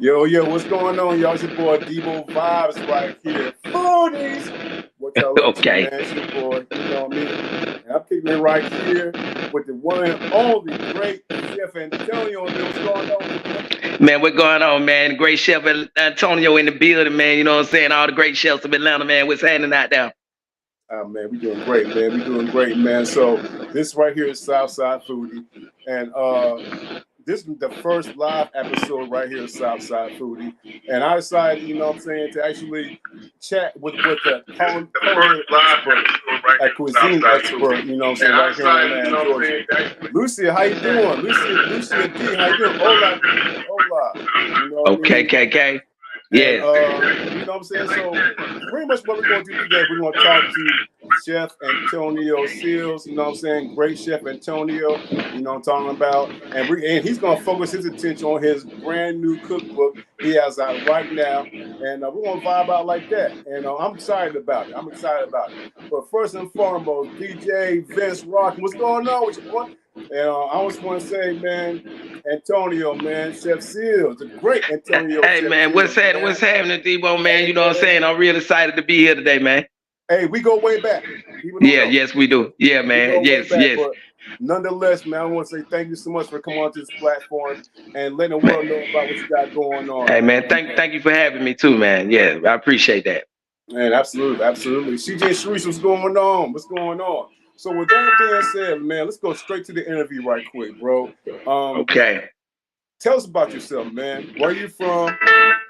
Yo, what's going on, y'all? It's your boy deboevibes right here. Foodies! What y'all up to, man? Okay. It's your boy, you know me. And I'm kicking it right here with the one and only great Chef Antonio. What's going on? Man, what's going on, man? Great chef Antonio in the building, man. You know what I'm saying? All the great chefs of Atlanta, man. What's happening out there? Man, we doing great, man. We doing great, man. So this right here is Southside Foooodie. And this is the first live episode right here of Southside Foooodie. And I decided, you know what I'm saying, to actually chat with the culinary expert, a cuisine expert, you know what I'm saying, right here in Atlanta, Georgia. Lucia, how you doing? Lucia D, how you doing? Hola. You know what Okay, I mean? KK. Yeah. Yeah. You know what I'm saying? So pretty much what we're going to do today, we're going to talk to Chef Antonio Seals, you know what I'm saying? Great Chef Antonio, you know what I'm talking about. And he's going to focus his attention on his brand new cookbook he has out right now. And we're going to vibe out like that. And I'm excited about it. But first and foremost, DJ Vince Rock, what's going on with you, boy? And I just want to say, man, Antonio, man, Chef Seals, the great Antonio. Hey, Chef man, Seals, what's happening, Debo, man? You know what I'm saying? I'm real excited to be here today, man. Hey, we go way back. Yeah, yes, we do. Yeah, man. Yes. But nonetheless, man, I want to say thank you so much for coming onto this platform and letting the world know about what you got going on. Hey, man, thank you for having me too, man. Yeah, I appreciate that. Man, absolutely. CJ Sharice, what's going on? So with that being said, man, let's go straight to the interview right quick, bro. Okay. Tell us about yourself, man. Where are you from?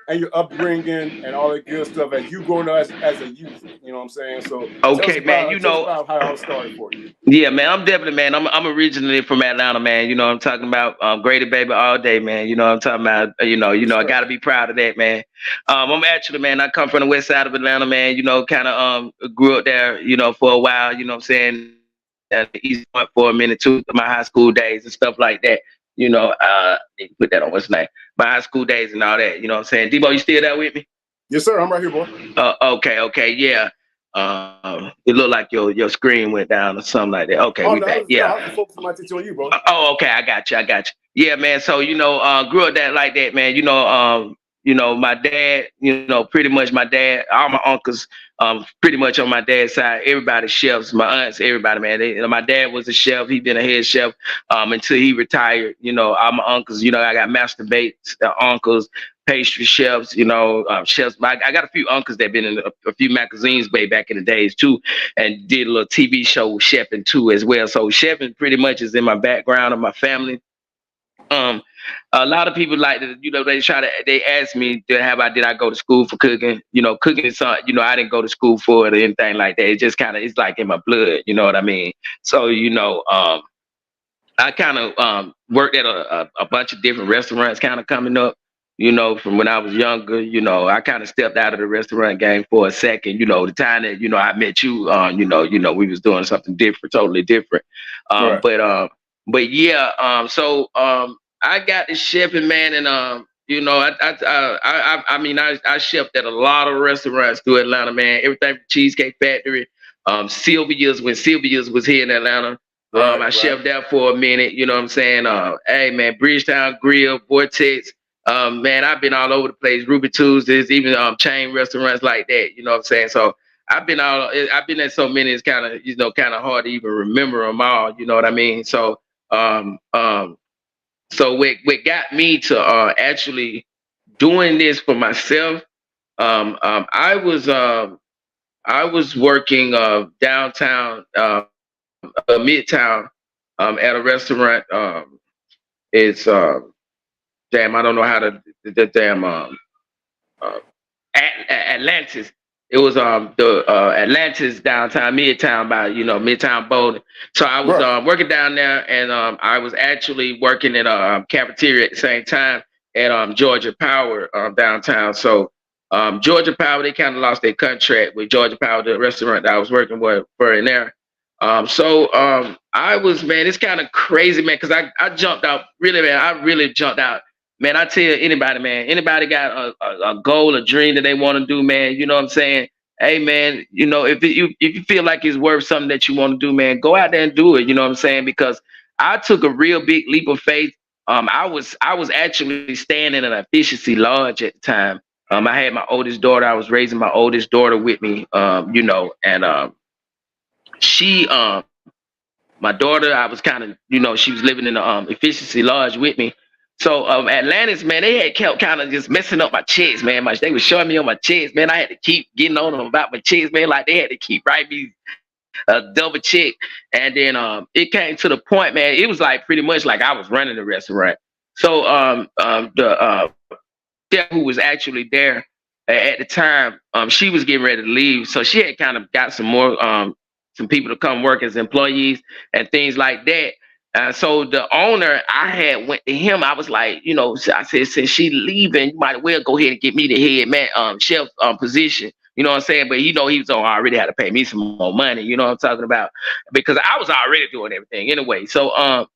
And your upbringing and all that good stuff as you growing up as a youth, you know what I'm saying? So okay, man, you know how it started for you. Yeah, man, I'm definitely, man. I'm originally from Atlanta, man. You know what I'm talking about? Grady baby all day, man. You know what I'm talking about? I gotta be proud of that, man. I'm actually, man, I come from the west side of Atlanta, man. You know, kind of grew up there, you know, for a while, you know what I'm saying? At the East Point for a minute too, my high school days and stuff like that. You know, put that on what's name? My high school days and all that. You know what I'm saying? Debo, you still there with me? Yes, sir. I'm right here, boy. Okay, yeah. It looked like your screen went down or something like that. Okay, yeah. I focus my attention on you, bro. Okay, I got you. Yeah, man. So grew up like that, man. My dad. Pretty much my dad. All my uncles, pretty much on my dad's side. Everybody chefs. My aunts, everybody, man. My dad was a chef. He been a head chef until he retired. All my uncles. I got master baits, uncles, pastry chefs, chefs. I got a few uncles that been in a few magazines way back in the days too, and did a little TV show chefing too as well. So chefing pretty much is in my background of my family. A lot of people like to, they ask me, did I go to school for cooking? Cooking is something, I didn't go to school for it or anything like that. It just it's like in my blood, you know what I mean? So, I kind of worked at a bunch of different restaurants kind of coming up. From when I was younger, I kind of stepped out of the restaurant game for a second. The time that I met you, we was doing something different, totally different. Right. But yeah, so I got the chefing, man, and I chefed at a lot of restaurants through Atlanta, man. Everything from Cheesecake Factory, Sylvia's when Sylvia's was here in Atlanta. I chefed there for a minute, you know what I'm saying? Hey man, Bridgetown Grill, Vortex. Man, I've been all over the place. Ruby Tuesdays, even chain restaurants like that. You know what I'm saying? So I've been at so many. It's kind of hard to even remember them all. You know what I mean? So so what got me to actually doing this for myself? I was working downtown, midtown, at a restaurant. It's damn, I don't know how to the damn Atlantis. It was the Atlantis downtown, midtown by midtown Bowling. So I was working down there, and I was actually working in a cafeteria at the same time at Georgia Power downtown. So Georgia Power, they kind of lost their contract with Georgia Power, the restaurant that I was working for in there. I was, man, it's kind of crazy, man, because I jumped out, really, man. I really jumped out. Man, I tell anybody, man, anybody got a goal, a dream that they want to do, man, you know what I'm saying? Hey, man, if you feel like it's worth something that you want to do, man, go out there and do it, you know what I'm saying? Because I took a real big leap of faith I was actually staying in an efficiency lodge at the time. I had my oldest daughter. I was raising my oldest daughter with me, you know, and she my daughter, I was kind of, you know, she was living in the efficiency lodge with me. So Atlantis, man, they had kept kind of just messing up my checks, man. They was showing me on my checks, man. I had to keep getting on them about my checks, man. Like they had to keep writing me a double check. And then it came to the point, man, it was like pretty much like I was running the restaurant. So the chef who was actually there at the time, she was getting ready to leave. So she had kind of got some more some people to come work as employees and things like that. So the owner, I had went to him. I was like, you know, I said, since she leaving, you might well go ahead and get me the head man chef position. You know what I'm saying? But you know, he was already had to pay me some more money. You know what I'm talking about? Because I was already doing everything anyway. So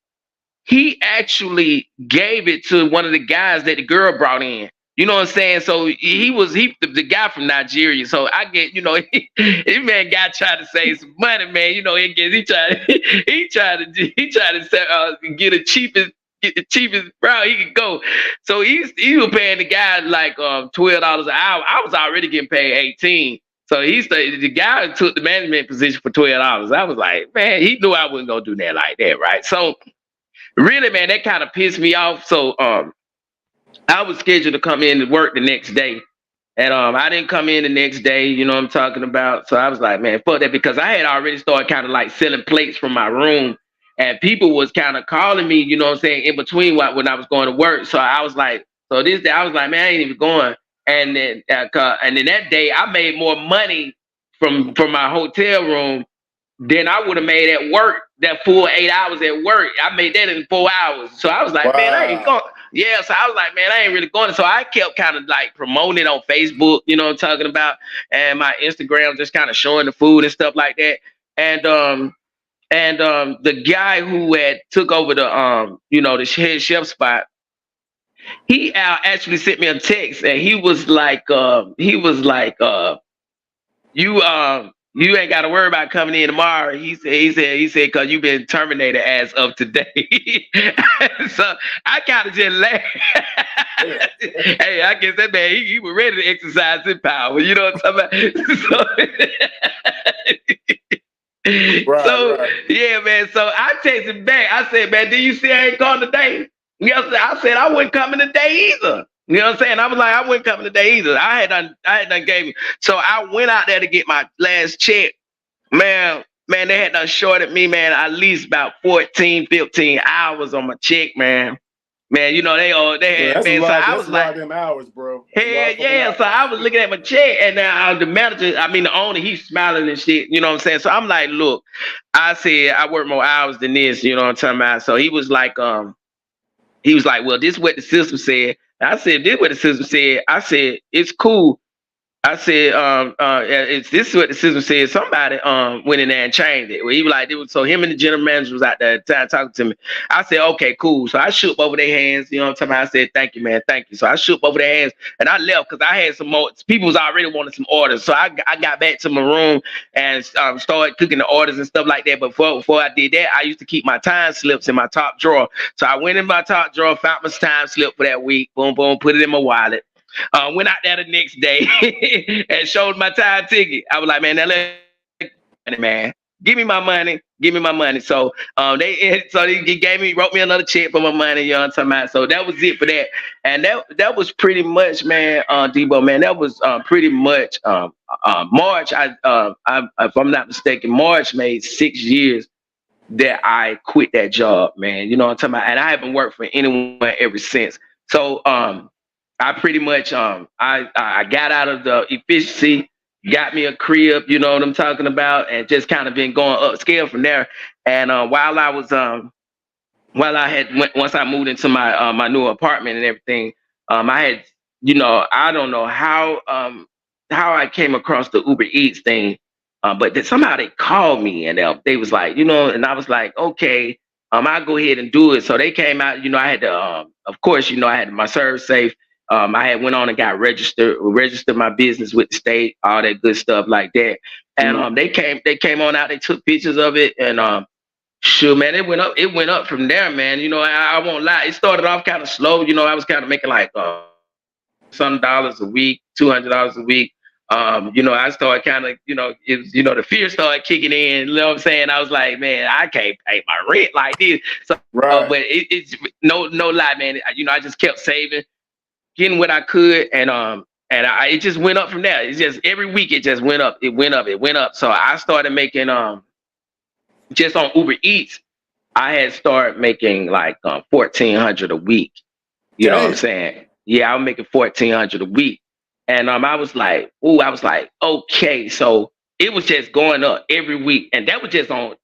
he actually gave it to one of the guys that the girl brought in. You know what I'm saying? So the guy from Nigeria. So I get, you know, this man guy tried to save some money, man. You know, he tried to get the cheapest route he could go. So he was paying the guy like $12 an hour. I was already getting paid $18. So the guy took the management position for $12. I was like, man, he knew I wasn't gonna do that like that, right? So really, man, that kind of pissed me off. So I was scheduled to come in to work the next day. And I didn't come in the next day, you know what I'm talking about? So I was like, man, fuck that, because I had already started kind of like selling plates from my room. And people was kind of calling me, you know what I'm saying, in between when I was going to work. So I was like, so this day I was like, man, I ain't even going. And then that day I made more money from my hotel room than I would have made at work, that full 8 hours at work. I made that in 4 hours. So I was like, man, I ain't going. Yeah, so I was like, man, I ain't really going. So I kept kind of like promoting it on Facebook, you know what I'm talking about, and my Instagram, just kind of showing the food and stuff like that. And the guy who had took over the you know, the head chef spot, he actually sent me a text, and he was like you ain't got to worry about coming in tomorrow. He said, because you've been terminated as of today. So I kind of just laughed. Hey, I guess that man, he was ready to exercise his power. You know what I'm talking about? Right. Yeah, man. So I texted back. I said, man, do you see I ain't gone today? Yes, I said I wasn't coming today either. You know what I'm saying? I was like, I wasn't coming today either. I had done gave me. So I went out there to get my last check. Man, they had done shorted me, man, at least about 14, 15 hours on my check, man. Man, you know, they had, man. So I was like, them hours, bro. Hell yeah. So I was looking at my check, and now the manager, the owner, he's smiling and shit. You know what I'm saying? So I'm like, look, I said I work more hours than this. You know what I'm talking about? So he was like, well, this is what the system said. I said, this is what the system said. I said, it's cool. I said, this is what the system said. Somebody went in there and changed it. Well, he was like, so him and the general manager was out there talking to me. I said, okay, cool. So I shook over their hands. You know what I'm talking about? I said, thank you, man. Thank you. So I shook over their hands, and I left because I had some more. People was already wanting some orders. So I got back to my room and started cooking the orders and stuff like that. But before I did that, I used to keep my time slips in my top drawer. So I went in my top drawer, found my time slip for that week. Boom, boom, put it in my wallet. Went out there the next day and showed my time ticket. I was like, man, man, give me my money. So they wrote me another check for my money. You know what I'm talking about? So that was it for that. And that was pretty much, man, Debo, man, that was pretty much March. If I'm not mistaken, March made 6 years that I quit that job, man. You know what I'm talking about? And I haven't worked for anyone ever since. So I pretty much I got out of the efficiency, got me a crib, you know what I'm talking about, and just kind of been going upscale from there. And once I moved into my new apartment and everything, I had, you know, I don't know how I came across the Uber Eats thing, but somehow they called me, and they was like, you know, and I was like, okay, I'll go ahead and do it. So they came out, you know, I had to, of course, you know, I had my service safe. I had went on and got registered my business with the state, all that good stuff like that. And they came on out, they took pictures of it, and Sure, man, it went up. It went up from there, man. You know, I won't lie. It started off kind of slow. You know, I was kind of making like some dollars a week, $200 a week. You know, I started kind of, the fear started kicking in. You know what I'm saying? I was like, man, I can't pay my rent like this. So, Right. but it's no lie, man. You know, I just kept saving, getting what I could, and it just went up from there. It's just every week it just went up. It went up. It went up. So I started making just on Uber Eats. I had started making like 1,400 a week. You know what I'm saying? Yeah, I was making 1,400 a week. And I was like, okay. So it was just going up every week. And that was just on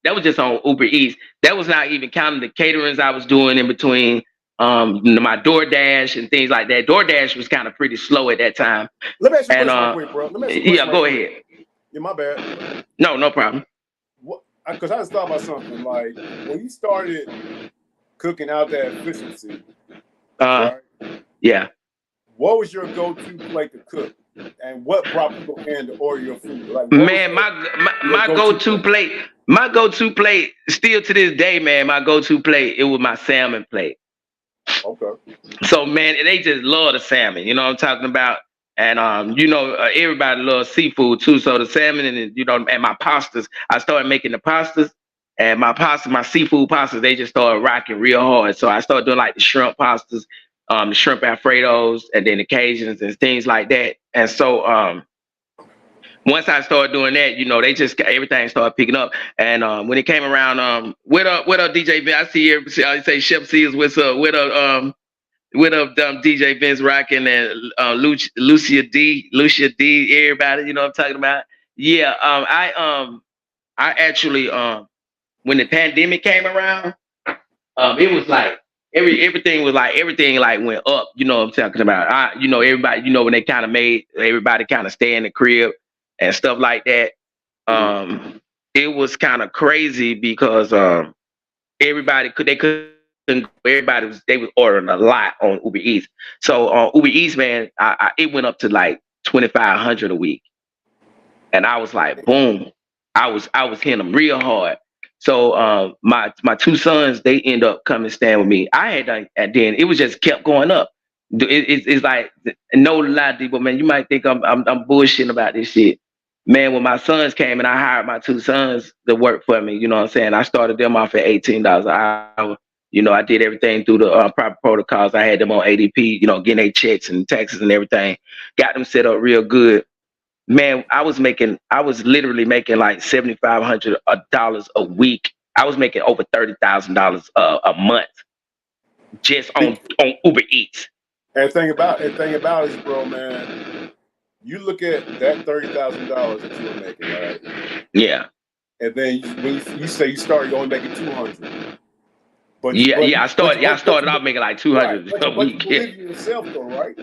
Uber Eats. That was not even counting the caterings I was doing in between my DoorDash and things like that. DoorDash was kind of pretty slow at that time. Let me ask you a question real quick, bro. Let me ask you a question go ahead. Yeah, my bad. No problem. Because I just thought about something. Like, when you started cooking out that efficiency, right? Yeah. What was your go-to plate to cook? And what brought people in to order your food? Like, man, my go-to plate, still to this day, man, my go-to plate, it was my salmon plate. Okay. So, man, they just love the salmon. You know what I'm talking about? And everybody loves seafood too. So the salmon and and my pastas, I started making the pastas, and my seafood pastas, they just started rocking real hard. So I started doing like the shrimp pastas, the shrimp Alfredos, and then the Cajuns and things like that. And so once I started doing that, they just everything started picking up. And when it came around, what up DJ Vince? I see here, I say Chef Seals, what's up? What up, DJ Vince rocking and Lucia D, everybody, you know what I'm talking about? Yeah, I actually when the pandemic came around, it was like everything went up, you know what I'm talking about? Everybody, when they kind of made everybody kind of stay in the crib and stuff like that. It was kind of crazy because everybody they was ordering a lot on Uber Eats. So on Uber Eats, man, it went up to like 2,500 a week, and I was like, boom, I was hitting them real hard. So my two sons, they end up coming stand with me. I had done, and then it was just kept going up. It's like, no lie, people, man, you might think I'm bullshitting about this shit. Man, when my sons came and I hired my two sons to work for me, you know what I'm saying? I started them off at $18 an hour. I did everything through the proper protocols. I had them on ADP, getting their checks and taxes and everything. Got them set up real good. Man, I was literally making like $7,500 a week. I was making over $30,000 a month just on Uber Eats. And the thing about it is, bro, man, you look at that $30,000 that you were making, right? Yeah. And then when you say you started, you're only making $200. I started off making like 200 right. a week. But you believed in yourself, though, right?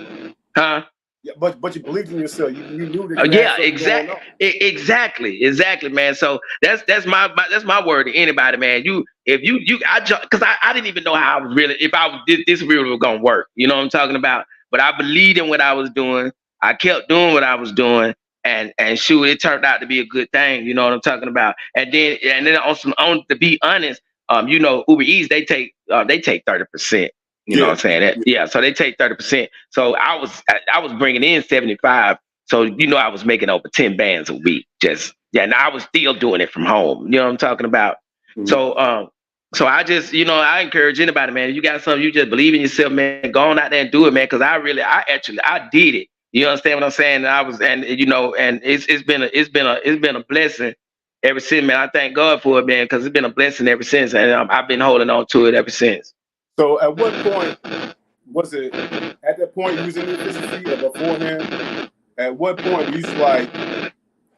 Huh? Yeah, but you believed in yourself. You knew that. Exactly, man. So that's my word to anybody, man. Because I didn't even know how I was really, if this really was gonna work. You know what I'm talking about? But I believed in what I was doing. I kept doing what I was doing, and shoot, it turned out to be a good thing. You know what I'm talking about? And then to be honest, Uber Eats, they take 30%. You know what I'm saying? Yeah. So they take 30%. So I was bringing in 75. So I was making over 10 bands a week. And I was still doing it from home. You know what I'm talking about? Mm-hmm. So I just, I encourage anybody, man. If you got something, you just believe in yourself, man. Go on out there and do it, man. Because I did it. You understand what I'm saying? And it's been a blessing ever since, man. I thank God for it, man, because it's been a blessing ever since, and I've been holding on to it ever since. So at what point was it? At that point, using the efficiency or beforehand? At what point you was like,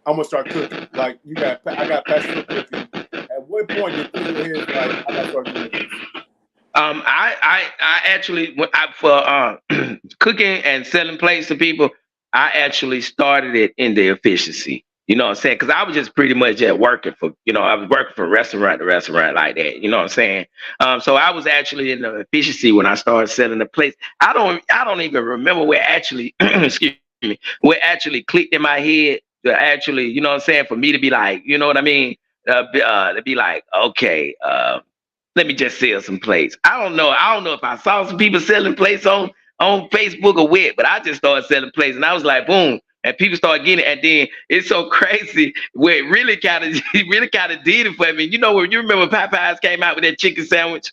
I'm gonna start cooking? Like I got passion for cooking. At what point did you think in your head like I gotta start doing this? I actually for cooking and selling plates to people, I actually started it in the efficiency. You know what I'm saying? Because I was just pretty much working for, I was working from restaurant to restaurant like that. You know what I'm saying? So I was actually in the efficiency when I started selling the plates. I don't even remember where actually, excuse me, where actually clicked in my head to actually, you know what I'm saying, for me to be like, you know what I mean? to be like, okay, let me just sell some plates. I don't know if I saw some people selling plates on Facebook or what, but I just started selling plates, and I was like, boom. And people started getting it, and then it's so crazy where it really kind of did it for me. You know, when you remember Popeyes came out with that chicken sandwich.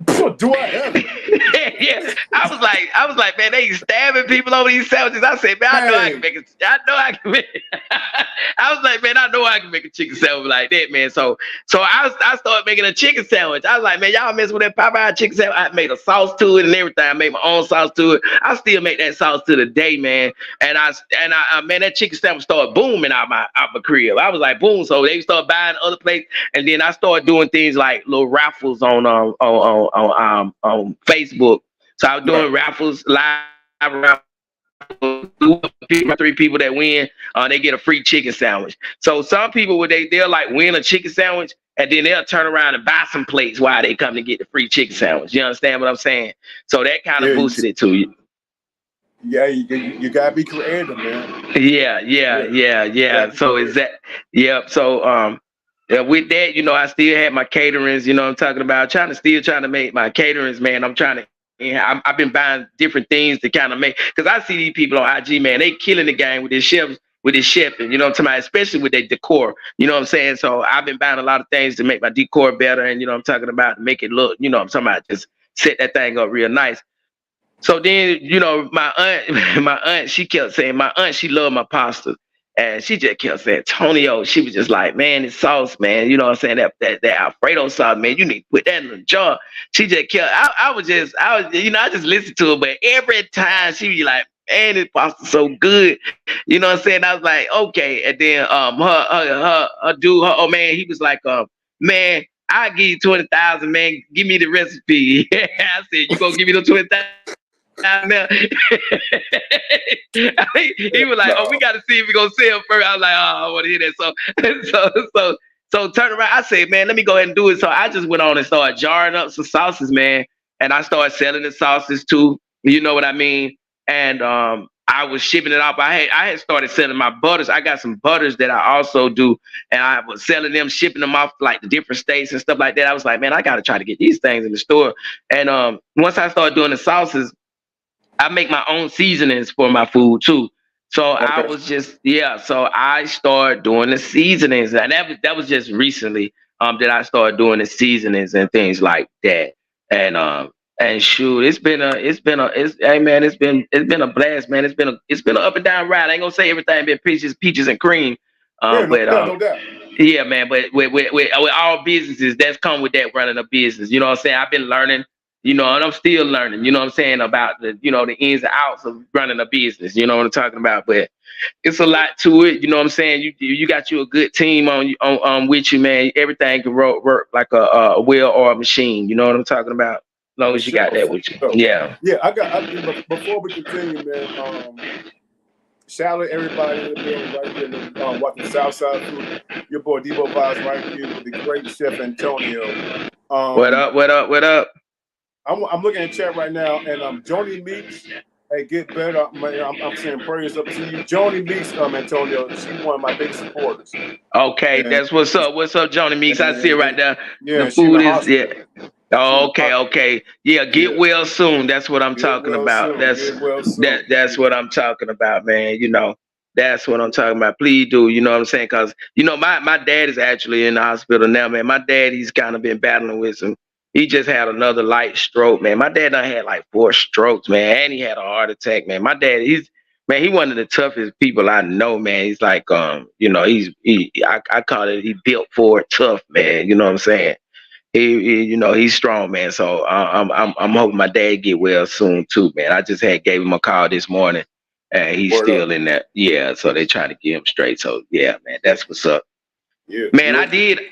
Do I ever? Yeah, I was like, man, they stabbing people over these sandwiches. I said, man, I know I can make it. I was like, man, I know I can make a chicken sandwich like that, man. So I started making a chicken sandwich. I was like, man, y'all mess with that Popeye chicken sandwich. I made a sauce to it and everything. I made my own sauce to it. I still make that sauce to the day, man. And I man, that chicken sandwich started booming out my crib. I was like, boom. So they started buying other places, and then I started doing things like little raffles on Facebook. So I was doing raffles, live raffles. 3 people that win, they get a free chicken sandwich. So some people they'll like win a chicken sandwich, and then they'll turn around and buy some plates while they come to get the free chicken sandwich. You understand what I'm saying? So that kind of boosted it to you. Yeah, you gotta be creative, man. Yeah. So is that? Yep. So with that, you know, I still had my caterings. You know what I'm talking about? Trying to make my caterings, man. I've been buying different things to kind of make, because I see these people on IG, man, they killing the game with this chefing, you know what I'm talking about, especially with their decor, you know what I'm saying? So I've been buying a lot of things to make my decor better, and you know what I'm talking about, to make it look, you know what I'm talking about, just set that thing up real nice. So then, you know, my aunt, she kept saying, she loved my pasta. And she just kept saying, Tonio, she was just like, man, this sauce, man, you know what I'm saying? That Alfredo sauce, man, you need to put that in the jar. She just kept, I was, you know, I just listened to her, but every time she be like, man, this pasta so good. You know what I'm saying? I was like, okay. And then her dude, her old man, he was like, man, I'll give you 20,000, man. Give me the recipe. I said, you gonna give me the 20,000? Now. He was like, "Oh, we got to see if we gonna sell first." I was like, "Oh, I want to hear that." So turn around. I said, "Man, let me go ahead and do it." So I just went on and started jarring up some sauces, man, and I started selling the sauces too. You know what I mean? And I was shipping it off. I had started selling my butters. I got some butters that I also do, and I was selling them, shipping them off like the different states and stuff like that. I was like, man, I got to try to get these things in the store. And once I started doing the sauces, I make my own seasonings for my food too. So okay. I was just, so I started doing the seasonings, and that was just recently that I started doing the seasonings and things like that. And shoot, it's been a blast, man. It's been an up and down ride. I ain't gonna say everything been peaches and cream. No doubt. Yeah, man, but with all businesses, that's come with that, running a business. You know what I'm saying? I've been learning. You know, and I'm still learning, you know what I'm saying, about the ins and outs of running a business, you know what I'm talking about. But it's a lot to it, you know what I'm saying? You got you a good team on with you, man. Everything can work like a well-oiled machine, you know what I'm talking about? As long as you got that with you. Yeah. Yeah, before we continue, man, shout out everybody in the building right here, watching Southside Foooodie. Your boy deboevibes right here with the great chef Antonio. What up? I'm looking at chat right now, and Joni Meeks, hey, get better. I'm saying prayers up to you. Joni Meeks, Antonio, she's one of my big supporters. Okay, and that's what's up. What's up, Joni Meeks? I see it right there. Yeah, the food is Oh, okay. Yeah, get well soon. That's what I'm talking about. That's what I'm talking about, man. You know, that's what I'm talking about. Please do. You know what I'm saying? Because you know, my dad is actually in the hospital now, man. My dad, he's kind of been battling with some. He just had another light stroke, man. My dad done had like 4 strokes, man, and he had a heart attack, man. My dad, he's one of the toughest people I know, man. He's like, you know, I call it, he built for it tough, man. You know what I'm saying? He you know, he's strong, man. So I'm hoping my dad get well soon too, man. I just gave him a call this morning, and he's still in that. Yeah, so they trying to get him straight. So yeah, man, that's what's up. Yeah, man, I did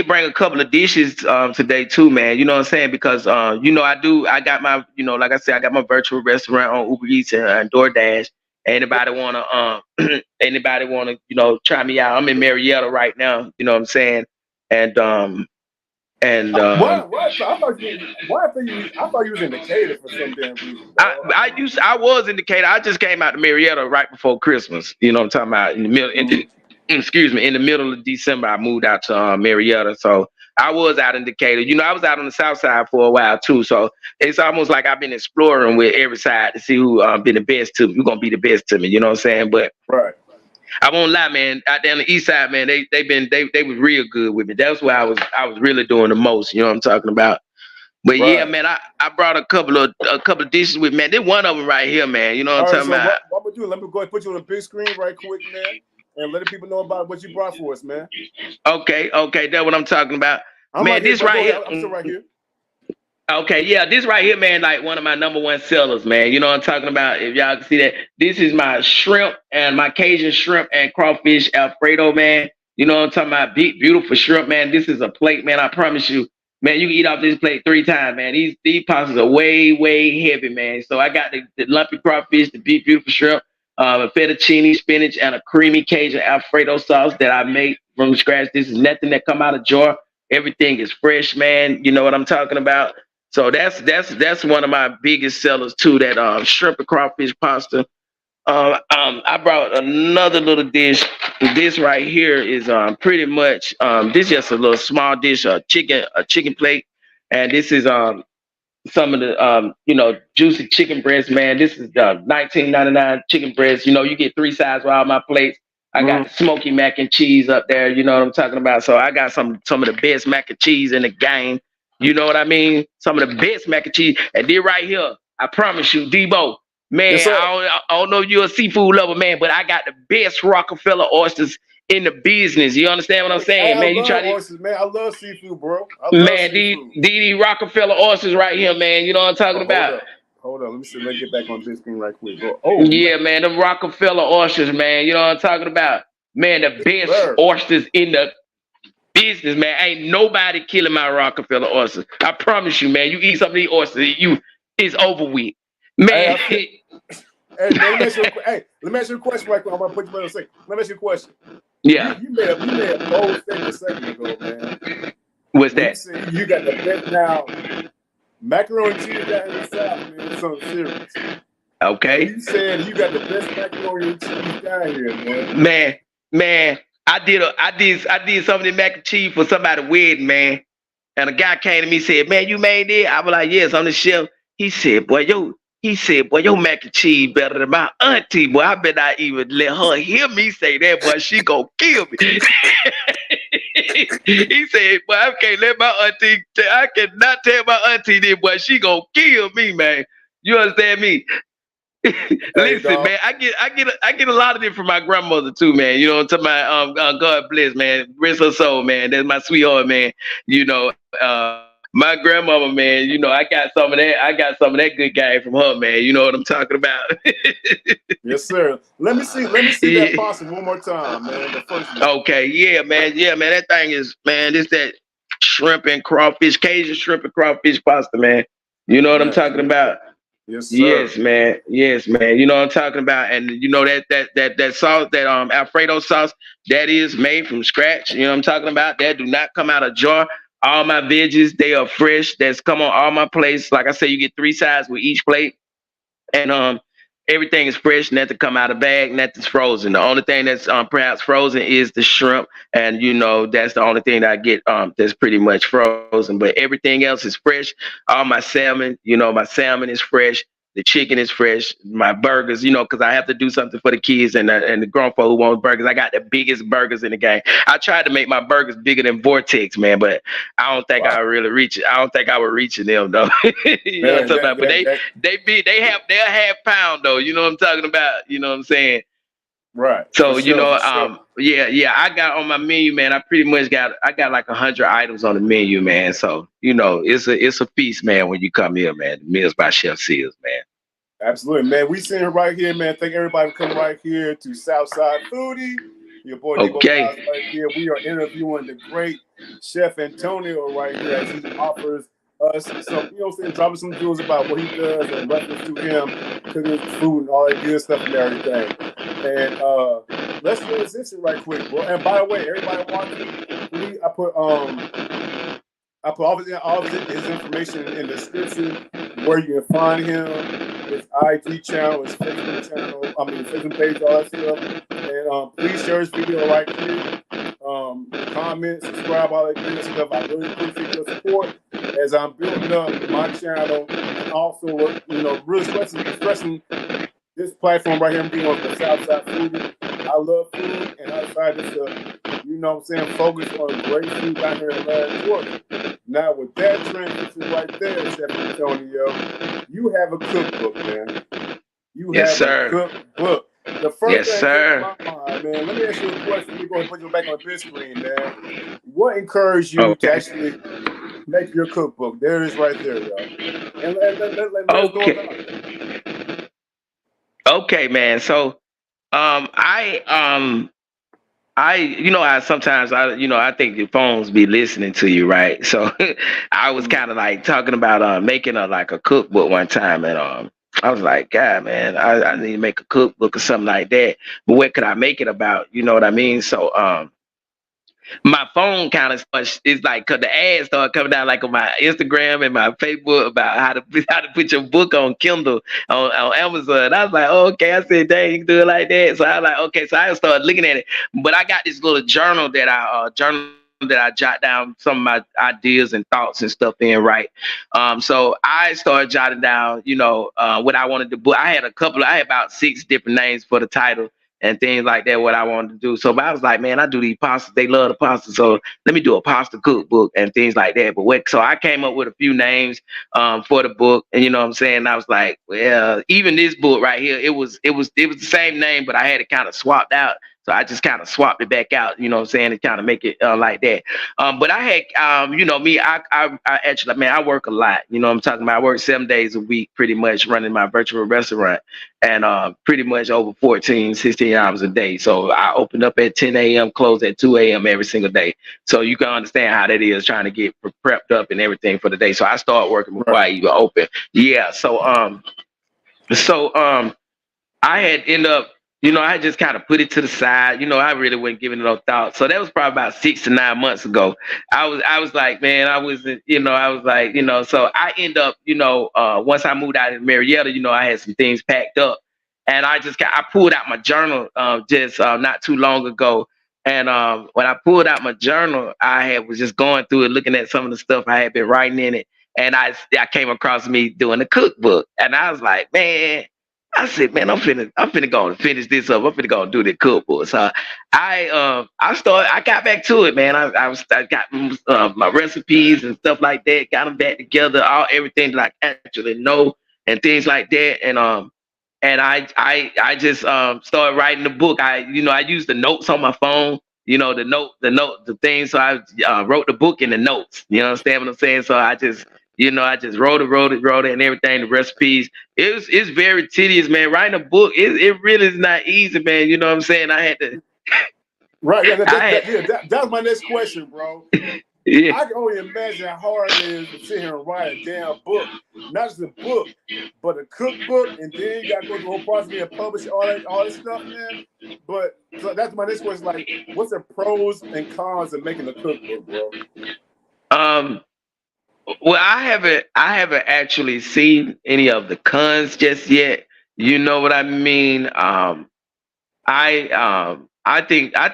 bring a couple of dishes today too, man. You know what I'm saying? Because you know, I got my, you know, like I said, I got my virtual restaurant on Uber Eats and DoorDash. Anybody wanna you know, try me out? I'm in Marietta right now, you know what I'm saying? And why I thought you was in Decatur for some damn reason. I was in Decatur. I just came out to Marietta right before Christmas. You know what I'm talking about? In the middle. excuse me, in the middle of December, I moved out to Marietta. So I was out in Decatur. You know, I was out on the south side for a while too. So it's almost like I've been exploring with every side to see who been the best to me, who's gonna be the best to me. You know what I'm saying? But Right. I won't lie, man. Out there on the east side, man, they was real good with me. That's where I was really doing the most. You know what I'm talking about? But yeah, man, I brought a couple of dishes with, man. There's one of them right here, man. You know what I'm talking about? What I'm gonna do? Let me go ahead and put you on the big screen right quick, man, and let the people know about what you brought for us, man. Okay, that's what I'm talking about. Man, this right here. I'm still right here. Okay, yeah, this right here, man, like one of my #1 sellers, man. You know what I'm talking about? If y'all can see that, this is my shrimp and my Cajun shrimp and crawfish Alfredo, man. You know what I'm talking about? Big, beautiful shrimp, man. This is a plate, man. I promise you. Man, you can eat off this plate 3 times, man. These pastas are way, way heavy, man. So I got the lumpy crawfish, the big, beautiful shrimp, a fettuccine, spinach, and a creamy Cajun Alfredo sauce that I made from scratch. This is nothing that come out of jar. Everything is fresh, man. You know what I'm talking about? So that's one of my biggest sellers too. That shrimp and crawfish pasta. I brought another little dish. This right here is pretty much this is just a little small dish, a chicken plate, and this is some of the juicy chicken breast, man. This is $19.99 chicken breast. You know, you get 3 sides with all my plates. I got the smoky mac and cheese up there. You know what I'm talking about? So I got some of the best mac and cheese in the game. You know what I mean? Some of the best mac and cheese. And then right here, I promise you, Debo, man, yes, I don't know if you're a seafood lover, man, but I got the best Rockefeller oysters in the business. You understand what I'm saying, man? You try oysters, man. I love seafood, bro. These Rockefeller oysters right here, man. You know what I'm talking about? Hold on. Let me get back on this screen right quick, bro. Oh, yeah, man. The Rockefeller oysters, man. You know what I'm talking about? Man, the best oysters in the business, man. Ain't nobody killing my Rockefeller oysters. I promise you, man. You eat some of these oysters, it's over with. Man. Hey, let me ask you a question right quick. I'm gonna put you on the second. Let me ask you a question. Yeah. You made a bold statement a second ago, man. What's that? You got the best now. Macaroni and cheese down in the South, man. It's something serious. Okay. You said you got the best macaroni and cheese down here, man. Man. I did some of the mac and cheese for somebody's wedding, man. And a guy came to me and said, "Man, you made it?" I was like, "Yes, I'm the chef." He said, "Boy, your mac and cheese better than my auntie, boy. I better not even let her hear me say that, boy. She gonna kill me." He said, "Boy, I can't let my auntie, I cannot tell my auntie this, boy. She gonna kill me, man." You understand me? Listen, man, I get a lot of it from my grandmother too, man. You know what I'm talking about? God bless, man. Rest her soul, man. That's my sweetheart, man. You know, my grandmama, man, you know, I got some of that good game from her, man. You know what I'm talking about? Yes, sir. Let me see that pasta one more time, man. The first one. Okay, yeah, man. That thing is, man, it's that shrimp and crawfish, Cajun shrimp and crawfish pasta, man. You know what I'm talking about? Yes, sir. Yes, man. You know what I'm talking about, and you know that sauce, that Alfredo sauce, that is made from scratch. You know what I'm talking about? That do not come out of jar. All my veggies, they are fresh. That's come on all my plates. Like I said, you get 3 sides with each plate, and everything is fresh. Nothing come out of bag. Nothing's frozen. The only thing that's perhaps frozen is the shrimp, and you know that's the only thing that I get that's pretty much frozen. But everything else is fresh. All my salmon, you know, my salmon is fresh. The chicken is fresh. My burgers, you know, because I have to do something for the kids and the grown folk who want burgers. I got the biggest burgers in the game. I tried to make my burgers bigger than Vortex, man, but I don't think I would really reach it. I don't think I would reach them though. You know what I'm talking about? But they're half pound though. You know what I'm talking about? You know what I'm saying? Right. So you know, yeah. I got on my menu, man. I pretty much got like 100 items on the menu, man. So you know, it's a feast, man. When you come here, man. The Meals by Chef Seals, man. Absolutely, man. We sitting here right here, man. Thank everybody for coming right here to Southside Foooodie. Your boy okay. Right here. We are interviewing the great Chef Antonio right here as he offers us some, you know what I'm saying, dropping some jewels about what he does and reference to him, cooking food and all that good stuff and everything. And let's transition right quick, bro. And by the way, everybody watching, I put all his information in the description where you can find him, his IG channel, his Facebook channel, his Facebook page, all that stuff. And please share this video right here. Comment, subscribe, all that good stuff. I really appreciate your support as I'm building up my channel, and also, really expressing this platform right here. I'm doing for Southside Foooodie. I love food, and I decided to, focus on great food down here in Atlanta, Georgia. Now, with that transition right there, Chef Antonio, you have a cookbook, man. You have a cookbook. The first thing that comes to my mind, man, let me ask you a question. Let me go ahead and put you back on the big screen, man. What encouraged you to actually make your cookbook? There it is right there, y'all. And let's go about it. Okay, man. So, I think the phones be listening to you, right? So I was kind of like talking about making a cookbook one time, and I was like, God, man, I need to make a cookbook or something like that. But what could I make it about? You know what I mean? So my phone kind of it's like, cause the ads started coming down like on my Instagram and my Facebook about how to put your book on Kindle on Amazon. I was like, oh, okay. I said, dang, you can do it like that. So I was like, okay. So I started looking at it, but I got this little journal that I jot down some of my ideas and thoughts and stuff in, right? So I started jotting down, what I wanted to book. I had about 6 different names for the title and things like that, what I wanted to do. So but I was like, man, I do these pastas. They love the pasta. So let me do a pasta cookbook and things like that. So I came up with a few names for the book. And you know what I'm saying? I was like, well, even this book right here, it was the same name, but I had it kind of swapped out. So I just kind of swapped it back out, you know what I'm saying, and kind of make it like that. But I had, I actually, man, I work a lot. You know what I'm talking about? I work 7 days a week, pretty much running my virtual restaurant, and pretty much over 14, 16 hours a day. So I open up at 10 a.m., close at 2 a.m. every single day. So you can understand how that is, trying to get prepped up and everything for the day. So I start working before I even open. Yeah. So I had end up, I just kind of put it to the side. I really wasn't giving it no thought. So that was probably about 6 to 9 months ago. I was like, man, I was like, so I end up, once I moved out in Marietta, I had some things packed up, and I pulled out my journal just not too long ago. And when I pulled out my journal, was just going through it, looking at some of the stuff I had been writing in it. And I came across me doing a cookbook, and I was like, man, I said, man, I'm finna go and finish this up. I'm finna go and do the cookbook. So I got back to it, man. I got my recipes and stuff like that, got them back together, everything that I actually know and things like that. And I just started writing the book. I used the notes on my phone, the thing. So I wrote the book in the notes. You understand what I'm saying? So I just wrote it and everything, the recipes. It's very tedious, man. Writing a book, it really is not easy, man. You know what I'm saying? I had to. Right. Yeah, that was my next question, bro. Yeah. I can only imagine how hard it is to sit here and write a damn book. Not just a book, but a cookbook, and then you got to go through the whole process and publish all this stuff, man. But so that's my next question. Like, what's the pros and cons of making a cookbook, bro? Well, I haven't actually seen any of the cons just yet. You know what I mean? I think I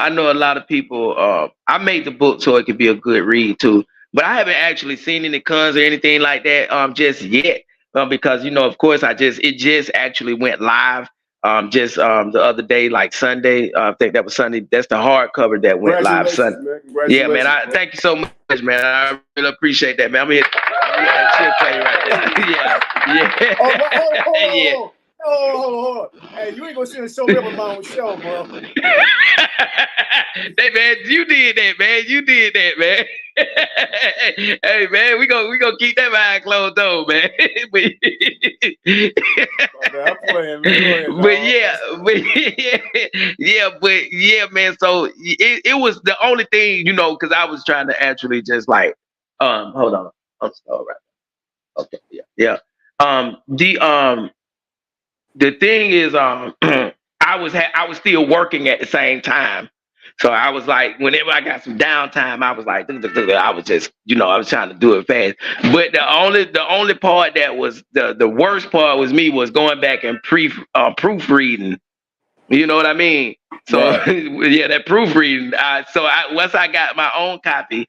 know a lot of people. I made the book so it could be a good read too, but I haven't actually seen any cons or anything like that just yet. Because of course, it just actually went live just the other day, like Sunday. I think that was Sunday. That's the hardcover that went live Sunday. Yeah, man. Thank you so much, man. I really appreciate that, man. I'm here. Chill play right there. Yeah. Oh, hey, you ain't gonna sit and show me up on my own show, bro. Hey, man, you did that, man. Hey, man, we gonna keep that behind closed door, man. I'm playing, man. But yeah, man. So it was the only thing, because I was trying to actually just like, hold on, I'm sorry. Okay, yeah. The thing is, I was still working at the same time. So I was like, whenever I got some downtime, I was like, I was just, I was trying to do it fast. But the only part that was the worst part was going back and proofreading You know what I mean? So Right. yeah, that proofreading. Once I got my own copy,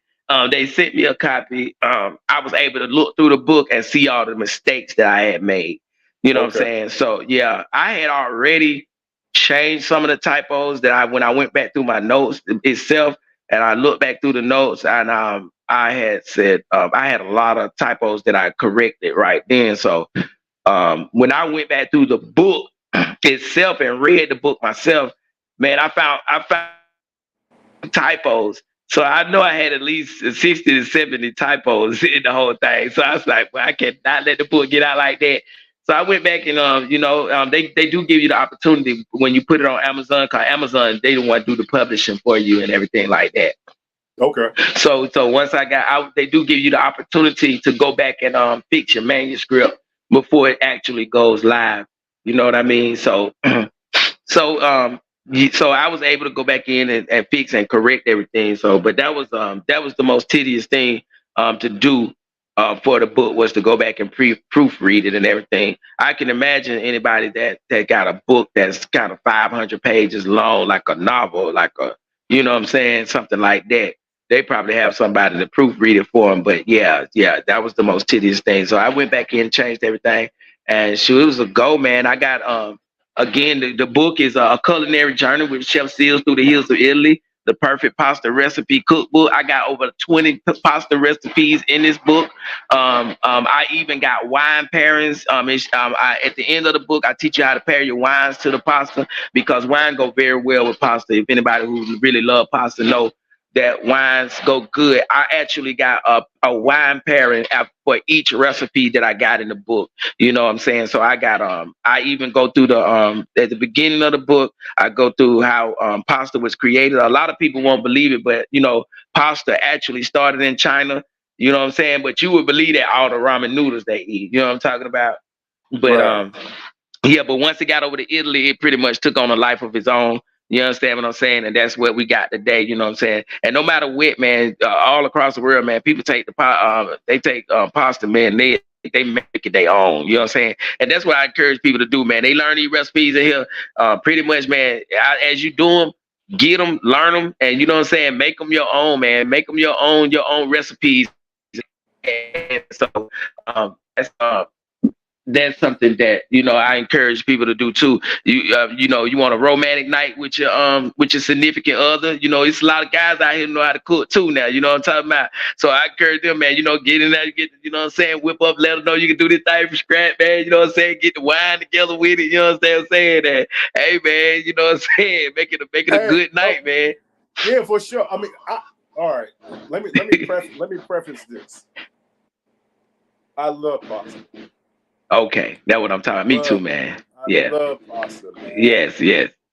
they sent me a copy. I was able to look through the book and see all the mistakes that I had made. You know what I'm Okay. saying? So yeah, I had already changed some of the typos that when I went back through my notes itself, and I looked back through the notes, and I had said I had a lot of typos that I corrected right then. So when I went back through the book itself and read the book myself, man, I found typos. So I know I had at least 60 to 70 typos in the whole thing. So I was like, well, I cannot let the book get out like that. So I went back and they do give you the opportunity when you put it on Amazon, because Amazon, they don't want to do the publishing for you and everything like that. Okay. So once I got out, they do give you the opportunity to go back and fix your manuscript before it actually goes live. You know what I mean? So so I was able to go back in and fix and correct everything. So, but that was the most tedious thing to do for the book, was to go back and proofread it and everything. I can imagine anybody that got a book that's kind of 500 pages long, like a novel, like a, you know what I'm saying, something like that. They probably have somebody to proofread it for them. But yeah, that was the most tedious thing. So I went back in and changed everything, and shoot, it was a go, man. I got again, the book is a culinary journey with Chef Seals through the hills of Italy, the perfect pasta recipe cookbook. I got over 20 pasta recipes in this book. I even got wine pairings. At the end of the book, I teach you how to pair your wines to the pasta, because wine go very well with pasta. If anybody who really love pasta know that wines go good. I actually got a wine pairing for each recipe that I got in the book. You know what I'm saying? So I got I even go through the at the beginning of the book, I go through how pasta was created. A lot of people won't believe it, but you know, pasta actually started in China. You know what I'm saying? But you would believe that all the ramen noodles they eat. You know what I'm talking about? But Right. yeah, but once it got over to Italy, it pretty much took on a life of its own. You understand what I'm saying? And that's what we got today. You know what I'm saying? And no matter what, man, all across the world, man, people take they take pasta, man. They make it their own. You know what I'm saying? And that's what I encourage people to do, man. They learn these recipes in here. Pretty much, man. As you do them, get them, learn them, and you know what I'm saying. Make them your own, man. Make them your own recipes. And so that's something that, you know, I encourage people to do too. You know, you want a romantic night with your significant other. You know, it's a lot of guys out here who know how to cook too now. You know what I'm talking about? So I encourage them, man. You know, get in there, you know what I'm saying, whip up, let them know you can do this thing from scratch, man. You know what I'm saying? Get the wine together with it. You know what I'm saying? That, hey, man, you know what I'm saying? Make it a good night, man. Yeah, for sure. I mean, all right. Let me preface this. I love pasta. Okay, that's what I'm talking about. Me too, man. I love pasta, man. Yes.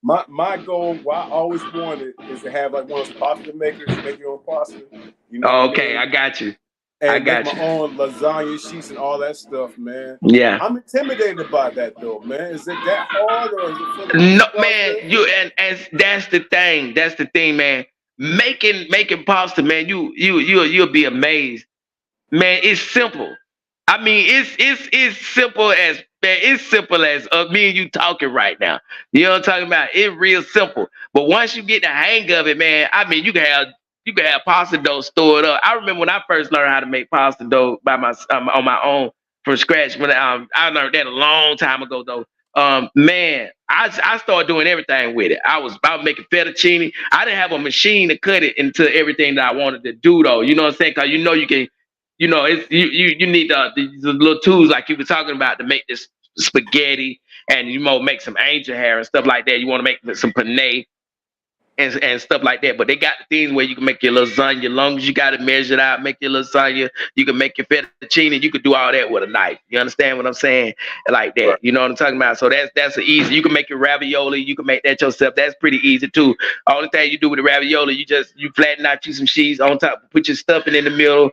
My goal, what I always wanted, is to have like one of those pasta makers, make your own pasta. You know. Okay, I got you. And I got make my own lasagna sheets and all that stuff, man. Yeah. I'm intimidated by that though, man. Is it that hard, or is it no, man? You and that's the thing. That's the thing, man. Making pasta, man. You'll be amazed, man. It's simple. I mean, it's simple as, man. It's simple as me and you talking right now. You know what I'm talking about? It's real simple. But once you get the hang of it, man, I mean, you can have pasta dough stored up. I remember when I first learned how to make pasta dough by on my own from scratch. When I learned that a long time ago, though. Man, I started doing everything with it. I was making fettuccine. I didn't have a machine to cut it into everything that I wanted to do, though. You know what I'm saying? Because you know you can. You know, it's you need the little tools like you were talking about to make this spaghetti, and you might make some angel hair and stuff like that. You want to make some penne and stuff like that. But they got the things where you can make your lasagna. As long as you got it measured out, make your lasagna. You can make your fettuccine. You can do all that with a knife. You understand what I'm saying? Like that. Right. You know what I'm talking about? So that's easy. You can make your ravioli. You can make that yourself. That's pretty easy too. Only thing you do with the ravioli, you flatten out you some cheese on top, put your stuffing in the middle.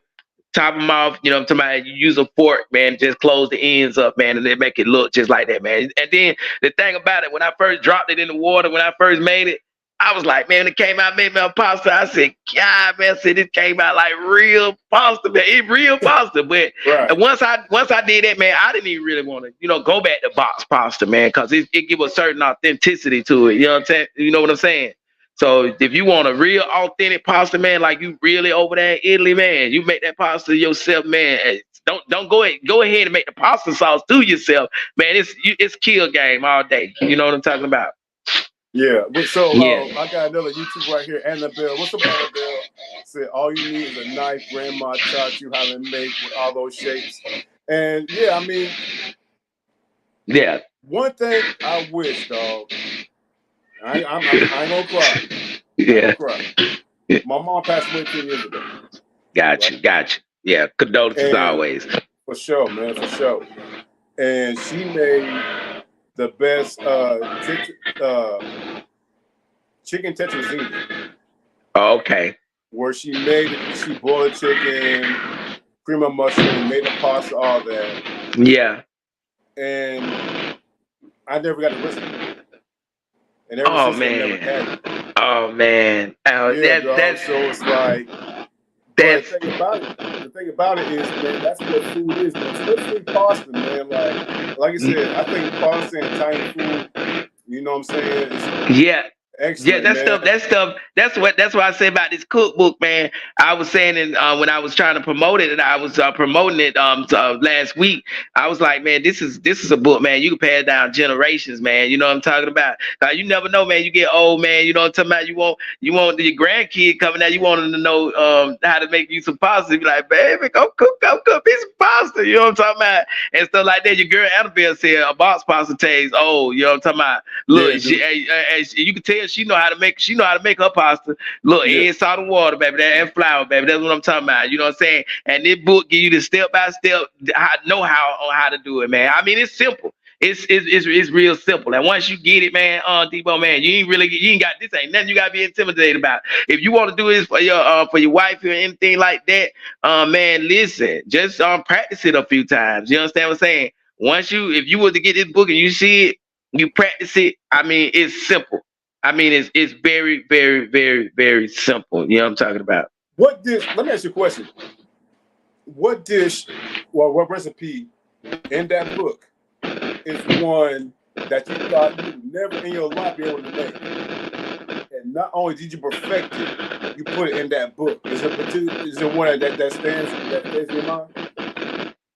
Top them off, you know what I'm talking about? You use a fork, man, just close the ends up, man, and then make it look just like that, man. And then the thing about it, when I first dropped it in the water, when I first made it, I was like, man, it came out, made me a pasta. I said, God, man, I said it came out like real pasta, man. It's real pasta. But Right. once I did that, man, I didn't even really want to, go back to box pasta, man, because it give a certain authenticity to it. You know what I'm saying? You know what I'm saying? So if you want a real authentic pasta, man, like you really over there in Italy, man, you make that pasta yourself, man. Don't go ahead and make the pasta sauce to yourself, man. It's kill game all day. You know what I'm talking about? Yeah. But so Yeah. I got another YouTube right here. Annabelle, what's up, Annabelle? Said all you need is a knife. Grandma taught you how to make with all those shapes. And yeah, I mean, yeah. One thing I wish, dog. I ain't gonna cry. Yeah. My mom passed away 10 years ago. Got you. Yeah, condolences always. For sure, man, for sure. And she made the best chicken tetrazzini. Oh, okay. Where she boiled chicken, cream of mushroom, made the pasta, all that. Yeah. And I never got the recipe. And ever since I never had it. Oh man. That's so it's like the thing about it is, man, that's what food is, man. Especially pasta, man. Like I said, I think pasta and Italian food, you know what I'm saying? Yeah. Excellent, that stuff. That's what I say about this cookbook, man. I was saying, when I was trying to promote it, and I was promoting it last week. I was like, man, this is a book, man. You can pass down generations, man. You know what I'm talking about? You never know, man. You get old, man. You know what I'm talking about? You want your grandkid coming out. You want them to know how to make you some pasta. You be like, baby, go cook a piece of pasta. You know what I'm talking about? And stuff like that. Your girl Annabelle said a box pasta tastes old. You know what I'm talking about? Look, you can tell she know how to make her pasta. Look, egg, salt, and water, baby, and flour, baby. That's what I'm talking about. You know what I'm saying? And this book give you the step by step know-how on how to do it, man. I mean, it's simple. It's real simple. And once you get it, man, Debo, man, you ain't got this. Ain't nothing you gotta be intimidated about. If you want to do this for your wife or anything like that, man, listen, just practice it a few times. You understand what I'm saying? If you were to get this book and you see it, you practice it. I mean, it's simple. I mean, it's very, very, very, very simple. You know what I'm talking about? What dish? Let me ask you a question. What dish, what recipe in that book is one that you thought you would never in your life be able to make? And not only did you perfect it, you put it in that book. Is there one that stands in your mind?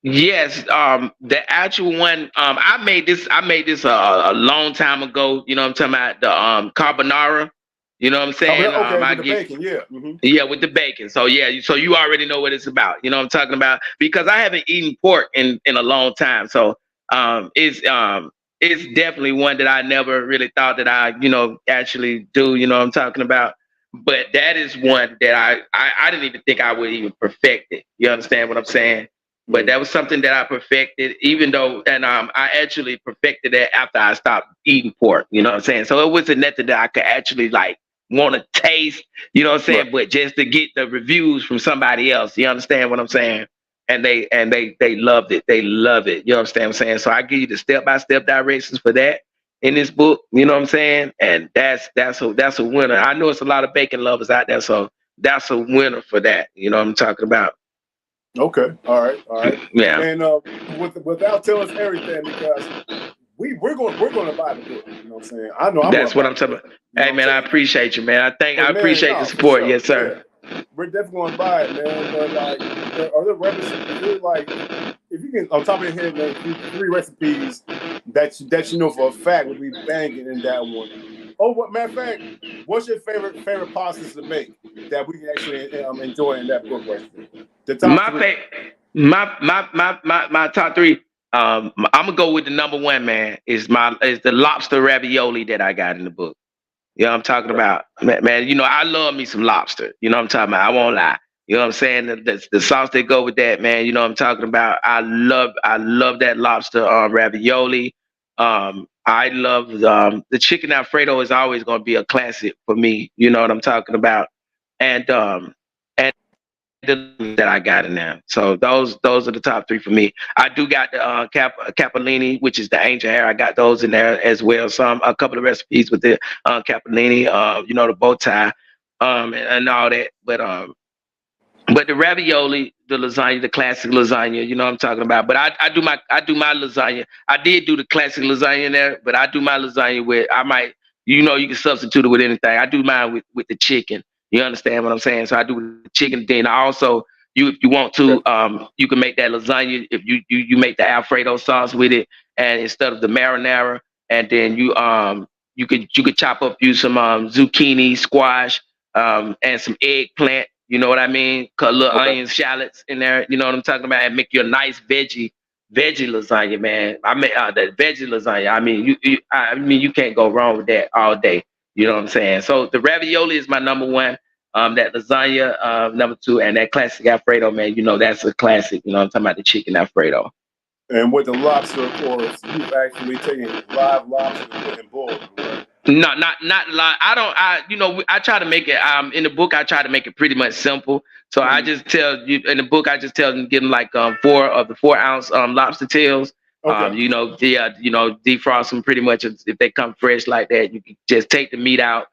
Yes, the actual one, I made this a long time ago. You know what I'm talking about? The carbonara. You know what I'm saying? With the bacon, yeah. Mm-hmm. Yeah, with the bacon. So yeah, so you already know what it's about. You know what I'm talking about? Because I haven't eaten pork in a long time. So it's definitely one that I never really thought that I actually do. You know what I'm talking about? But that is one that I didn't even think I would even perfect it. You understand what I'm saying? But that was something that I perfected, even though, and I actually perfected that after I stopped eating pork. You know what I'm saying? So it wasn't nothing that I could actually want to taste. You know what I'm saying? Right. But just to get the reviews from somebody else. You understand what I'm saying? And they loved it. They love it. You understand what I'm saying? So I give you the step-by-step directions for that in this book. You know what I'm saying? And that's a winner. I know it's a lot of bacon lovers out there, so that's a winner for that. You know what I'm talking about? Okay. All right. Yeah. And without telling us everything, because we're going to buy the book. You know what I'm saying? I know. That's what I'm talking about. Hey man, I appreciate you, man. I appreciate the support. Sure. Yes, sir. Yeah. We're definitely going to buy it, man. But are there recipes? If you can, on top of your head, man, 3 recipes that you know for a fact would be banging in that one. Oh, matter of fact, what's your favorite pastas to make that we can actually enjoy in that book right there? My top 3. I'm gonna go with the number 1, man. Is the lobster ravioli that I got in the book. You know what I'm talking about, man. You know I love me some lobster. You know what I'm talking about. I won't lie. You know what I'm saying? The sauce that go with that, man. You know what I'm talking about. I love that lobster ravioli. I love the chicken Alfredo is always going to be a classic for me. You know what I'm talking about. And that I got in there. So those are the top three for me. I do got the capellini, which is the angel hair. I got those in there as well. Some a couple of recipes with the capellini, the bow tie, and all that. But the ravioli, the lasagna, the classic lasagna, you know what I'm talking about. But I do my lasagna. I did do the classic lasagna in there, but I do my lasagna with I might, you can substitute it with anything. I do mine with the chicken. You understand what I'm saying? So I do the chicken. Then I also, if you want to, you can make that lasagna if you make the Alfredo sauce with it, and instead of the marinara, and then you could chop up some zucchini, squash, and some eggplant. You know what I mean? Cut little onions, shallots in there. You know what I'm talking about? And make you a nice veggie lasagna, man. I mean, the veggie lasagna. I mean, you can't go wrong with that all day. You know what I'm saying? So the ravioli is my number one. That lasagna, number two, and that classic Alfredo, man. That's a classic. I'm talking about the chicken Alfredo. And with the lobster, of course, you've actually taken live lobster and boiled, right? No, not live. I try to make it. In the book, I try to make it pretty much simple. So I just tell you in the book, I just tell them get them like 4 of the 4-ounce lobster tails. Okay. Defrost them pretty much if they come fresh like that. You can just take the meat out.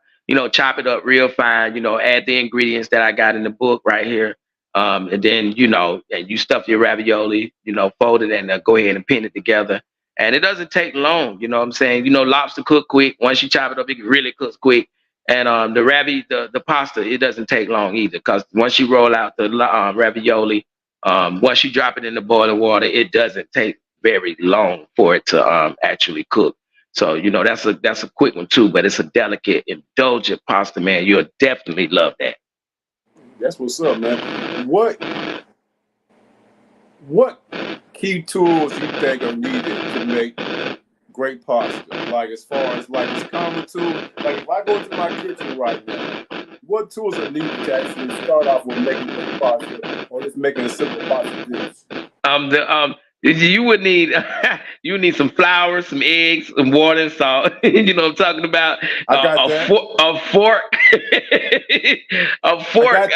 Chop it up real fine. Add the ingredients that I got in the book right here. And then and you stuff your ravioli. Fold it and go ahead and pin it together. And it doesn't take long, you know what I'm saying? Lobster cook quick. Once you chop it up, it really cooks quick. And the pasta, it doesn't take long either, because once you roll out the ravioli, once you drop it in the boiling water, it doesn't take very long for it to actually cook. So that's a quick one too, but it's a delicate, indulgent pasta, man. You'll definitely love that. That's what's up, man. What key tools you think are needed to make great pasta? Like as far as like it's common tool. Like if I go into my kitchen right now, what tools are needed to actually start off with making great pasta or just making a simple pasta dish? You would need you need some flour, some eggs, some water and salt. You know what I'm talking about? I got that. A fork, a fork.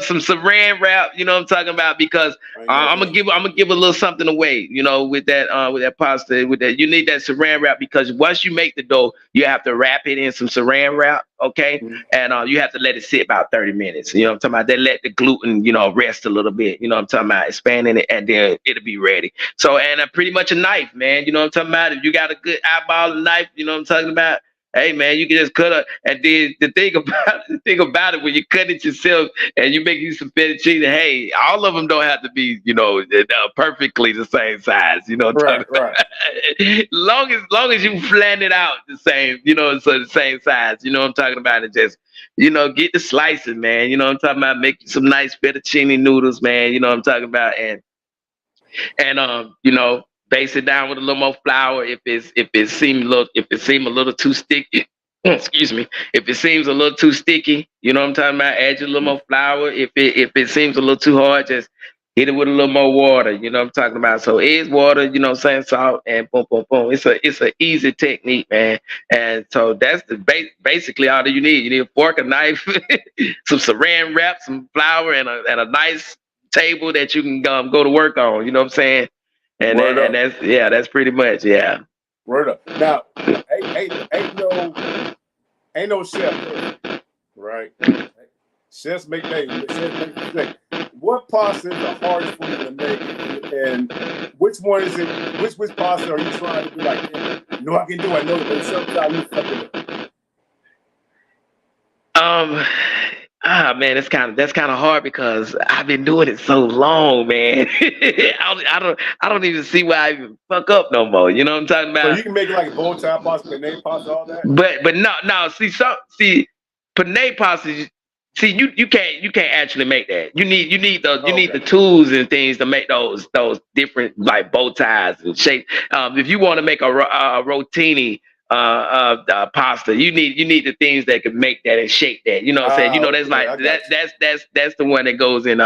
Some saran wrap. You know what I'm talking about? Because I'm gonna give a little something away. With that pasta, with that you need that saran wrap, because once you make the dough, you have to wrap it in some saran wrap. Okay, and you have to let it sit about 30 minutes. You know what I'm talking about? They let the gluten, rest a little bit. You know what I'm talking about? Expanding it, and then it'll be ready. So, and pretty much a knife, man. You know what I'm talking about? If you got a good eyeball knife, you know what I'm talking about? Hey, man, you can just cut it. And then the thing about it, when you cut it yourself and you make you some fettuccine, hey, all of them don't have to be, perfectly the same size. You know what I'm talking about? Long as you flatten it out the same, so the same size. You know what I'm talking about? And just, get the slices, man. You know what I'm talking about? Make some nice fettuccine noodles, man. You know what I'm talking about? And base it down with a little more flour if it seems a little too sticky. Excuse me. If it seems a little too sticky, you know what I'm talking about? Add a little more flour. If it seems a little too hard, just hit it with a little more water. You know what I'm talking about? So eggs, water, salt, and boom, boom, boom. It's a easy technique, man. And so that's basically all that you need. You need a fork, a knife, some saran wrap, some flour, and a nice table that you can go to work on. You know what I'm saying? And that's pretty much, yeah. Word up. Now, ain't no chef, right? Chefs make mistakes. What pasta is the hardest for you to make, and which one is it? Which pasta are you trying to be like? I can do. I know, but sometimes you fuck it up. Man, that's kind of hard because I've been doing it so long, man. I don't even see why I even fuck up no more. You know what I'm talking about? So you can make it like bow tie pasta, penne pasta, all that. But no. See, penne pasta. See, you can't actually make that. You need the tools and things to make those different like bow ties and shape. If you want to make a rotini pasta, you need the things that can make that and shape that. You know what I'm saying? That's like that's the one that goes in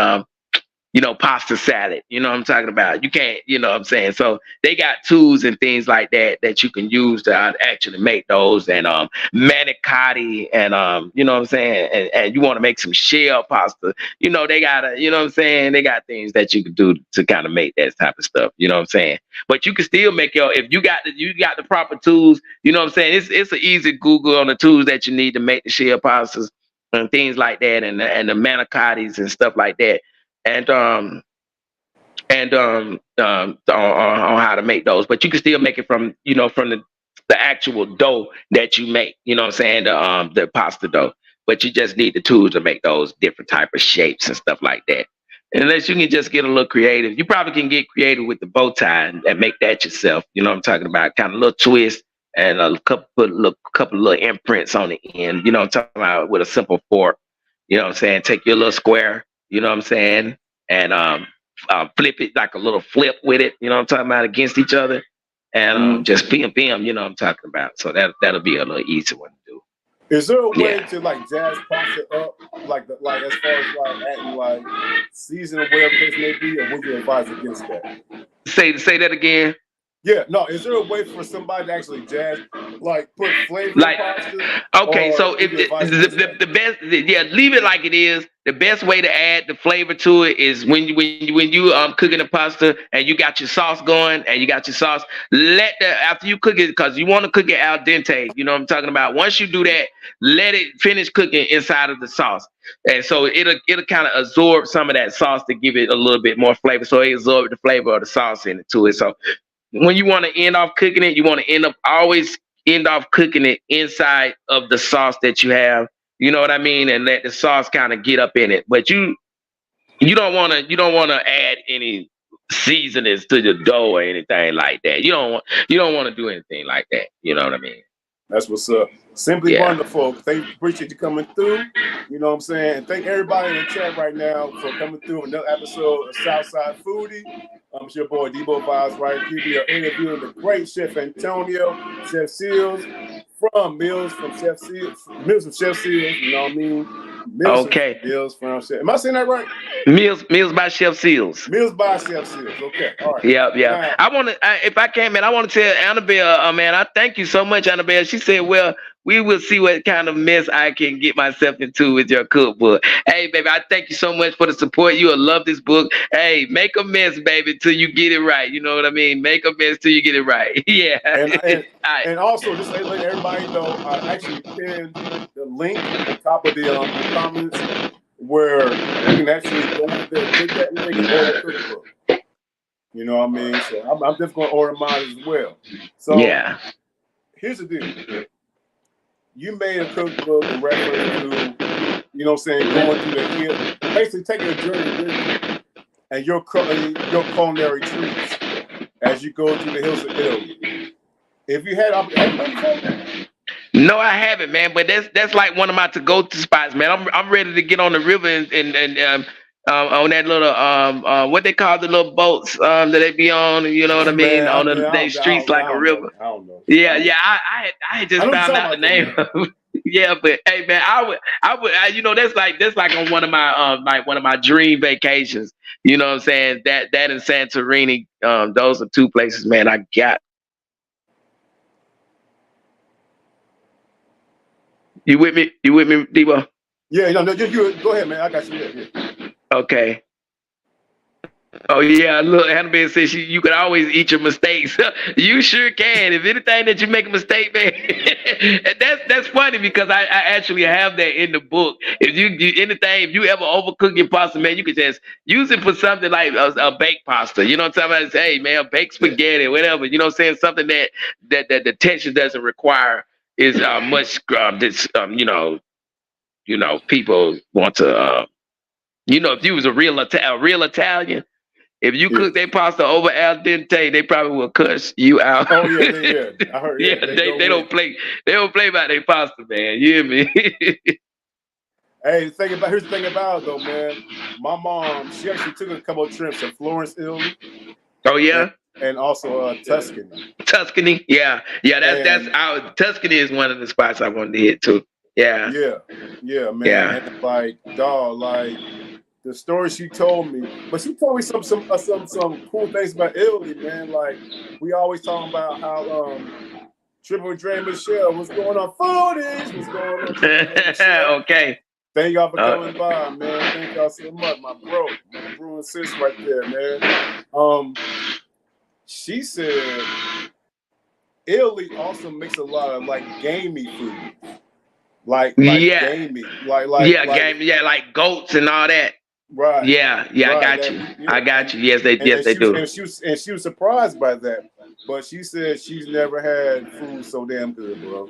pasta salad. You know what I'm talking about? You can't, you know what I'm saying? So they got tools and things like that that you can use to actually make those, and manicotti, and you know what I'm saying? And you want to make some shell pasta. They got you know what I'm saying? They got things that you can do to kind of make that type of stuff. You know what I'm saying? But you can still make if you got the proper tools. You know what I'm saying? It's an easy Google on the tools that you need to make the shell pastas and things like that, and the manicottis and stuff like that, and on how to make those. But you can still make it from the actual dough that you make. You know what I'm saying? The pasta dough. But you just need the tools to make those different type of shapes and stuff like that. Unless you can just get a little creative. You probably can get creative with the bow tie and make that yourself. You know what I'm talking about? Kind of little twist and a couple little imprints on the end. You know what I'm talking about? With a simple fork. You know what I'm saying? Take your little square. You know what I'm saying? And flip it like a little flip with it. You know what I'm talking about? Against each other. And just bam, you know what I'm talking about. So that'll be a little easier one to do. Is there a way to jazz pasta up, like as far as adding season or whatever the case may be, or would you advise against that? Say that again. Yeah, no. Is there a way for somebody to actually jazz, put flavor in pasta? Okay, so if the best, leave it like it is. The best way to add the flavor to it is when you cooking the pasta and you got your sauce going and you got your sauce. After you cook it, because you want to cook it al dente. You know what I'm talking about. Once you do that, let it finish cooking inside of the sauce, and so it'll kind of absorb some of that sauce to give it a little bit more flavor. So it absorbs the flavor of the sauce into it. So when you want to end off cooking it, you want to always end off cooking it inside of the sauce that you have. You know what I mean? And let the sauce kind of get up in it. But you don't want to add any seasonings to the dough or anything like that. You don't want to do anything like that. You know what I mean? That's what's up. Simply wonderful. Appreciate you coming through. You know what I'm saying? And thank everybody in the chat right now for coming through another episode of Southside Foooodie. It's your boy deboevibes right here. We are interviewing the great Chef Antonio, Chef Seals, from Meals from Chef Seals. You know what I mean? Meals from Chef. Am I saying that right? Meals by Chef Seals. Meals by Chef Seals. Okay. All right. Yeah. Now, I want to, if I can, man, I want to tell Annabelle, man, I thank you so much, Annabelle. She said, well, we will see what kind of mess I can get myself into with your cookbook. Hey, baby, I thank you so much for the support. You will love this book. Hey, make a mess, baby, till you get it right. You know what I mean? Make a mess till you get it right. Yeah. And also, just let everybody know, I actually pinned the link at the top of the comments where you can actually go in there, click that link, and order the cookbook. You know what I mean? So I'm just going to order mine as well. So here's the deal. You made a cookbook in reference to, you know what I'm saying, going through the hill, basically taking a journey with you and your culinary treats as you go through the hills of Italy. If you have you been before? No, I haven't, man. But that's like one of my to-go-to spots, man. I'm ready to get on the river and on that little what they call the little boats that they be on. You know what I mean? Man, on the streets like a river. I don't know. Yeah. I had just found out the name of it. Yeah, but hey, man, I would, you know, that's like on one of my dream vacations. You know what I'm saying? That and Santorini, those are two places, man. I got. You with me, Debo? Yeah, no, you go ahead, man. I got you. Yeah. Okay. Oh yeah, look, Hannibal says you can always eat your mistakes. You sure can. If anything that you make a mistake, man, and that's funny because I actually have that in the book. If you ever overcook your pasta, man, you can just use it for something like a baked pasta. You know what I'm talking about? Hey, man, baked spaghetti, whatever. You know what I'm saying? Something that the tension doesn't require is much. People want to. If you was a real Italian. If you cook their pasta over al dente, they probably will cuss you out. Oh yeah. I heard. Yeah, they don't play. They don't play about their pasta, man. You hear me? Hey, here's the thing about it though, man. My mom, she actually took a couple of trips to Florence, Italy. Oh yeah. And also Tuscany. Tuscany, yeah. That's our Tuscany is one of the spots I wanted to hit too. Yeah. Yeah, man. Yeah. And the story she told me, but she told me some cool things about Italy, man. Like we always talking about how Triple Dre Michelle, what's going on? Foodies, what's going on? Okay. Thank y'all for coming by, man. Thank y'all so much, my bro and sis right there, man. She said Italy also makes a lot of like gamey food. Like gamey, like goats and all that. Right. Yeah, right, I got you. I got you. Yes, they do. And she was surprised by that, but she said she's never had food so damn good, bro.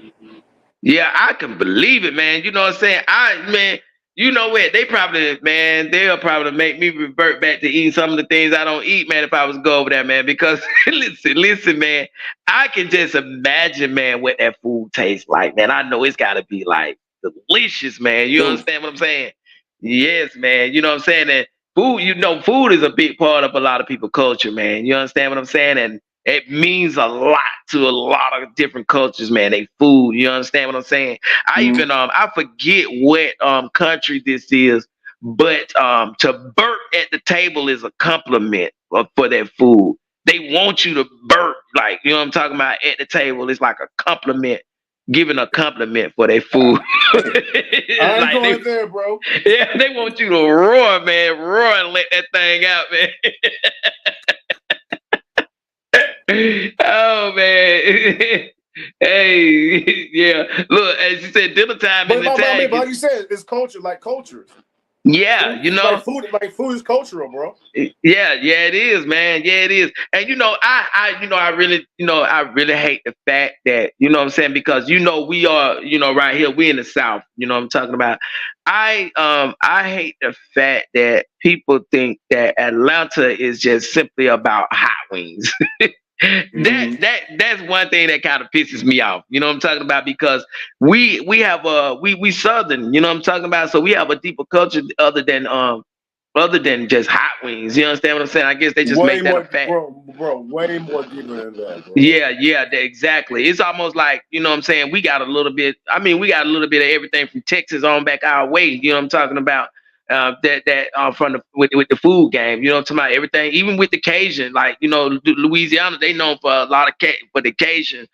Yeah, I can believe it, man. You know what I'm saying? You know what? They'll probably make me revert back to eating some of the things I don't eat, man, if I was to go over there, man. Because listen, man, I can just imagine, man, what that food tastes like, man. I know it's gotta be like delicious, man. You understand what I'm saying? Yes, man. You know what I'm saying? And food is a big part of a lot of people's culture, man. You understand what I'm saying? And it means a lot to a lot of different cultures, man. They food, you understand what I'm saying? I forget what country this is, but to burp at the table is a compliment for that food. They want you to burp, like, you know what I'm talking about, at the table. It's like a compliment, giving a compliment for their food. I ain't going there, bro. Yeah, they want you to roar, man. Roar and let that thing out, man. Oh man. Hey, yeah. Look, as you said, dinner time in the tag. But like you said, it's culture, like cultures. Yeah, you know, like food is cultural, bro. Yeah, it is, man. Yeah, it is. And I really hate the fact that, you know what I'm saying, because we are, right here, we in the South, you know what I'm talking about. I hate the fact that people think that Atlanta is just simply about hot wings. That's one thing that kind of pisses me off. You know what I'm talking about? Because we have we Southern, you know what I'm talking about? So we have a deeper culture other than just hot wings. You understand what I'm saying? I guess they just make that a fact. Bro, way more deeper than that, bro. Yeah, exactly. It's almost like, you know what I'm saying, we got a little bit of everything from Texas on back our way. You know what I'm talking about? With the food game, you know, to my everything, even with the Cajun, like, Louisiana, they known for a lot of for the Cajun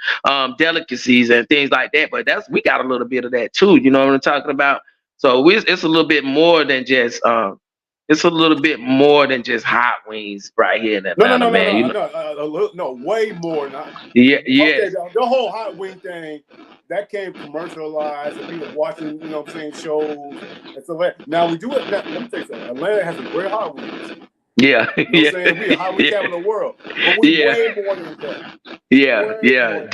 delicacies and things like that. But we got a little bit of that too, you know what I'm talking about? So it's a little bit more than just hot wings right here in Atlanta, man. No, way more. Yeah. Okay, the whole hot wing thing that came commercialized and people watching, you know what I'm saying, shows and stuff like that. Now we do it. Let me tell you something. Atlanta has some great hot wings. Yeah. You know what I'm saying? We're hot wing town in the world. But we way more than that. Yeah.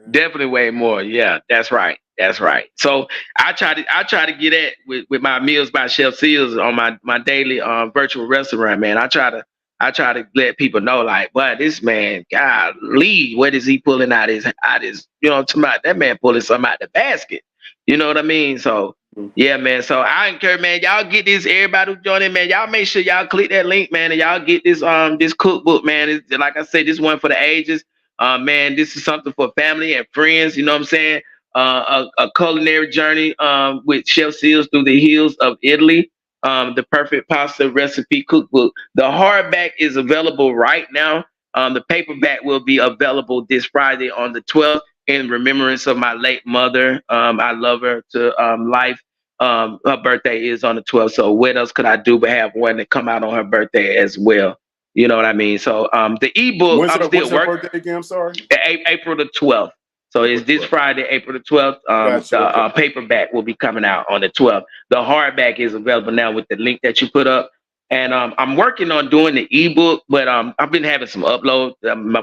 Definitely way more. Yeah, that's right. So I try to get at with my Meals by Chef Seals on my daily virtual restaurant, man. I try to let people know, like, but this man, golly, what is he pulling out his that man pulling something out the basket. You know what I mean? So yeah, man. So I encourage, man, y'all get this, everybody who join in, man, y'all make sure y'all click that link, man, and y'all get this cookbook, man. It's, like I said, this one for the ages. Man, this is something for family and friends, you know what I'm saying? A culinary journey with Chef Seals through the hills of Italy. The perfect pasta recipe cookbook. The hardback is available right now. The paperback will be available this Friday on the 12th in remembrance of my late mother. I love her to life. Her birthday is on the 12th. So what else could I do but have one that come out on her birthday as well? You know what I mean? So the ebook, I'm still working. When's her birthday again? I'm sorry. April the 12th. So it's this Friday, April the 12th. The paperback will be coming out on the 12th. The hardback is available now with the link that you put up. And I'm working on doing the ebook, but I've been having some upload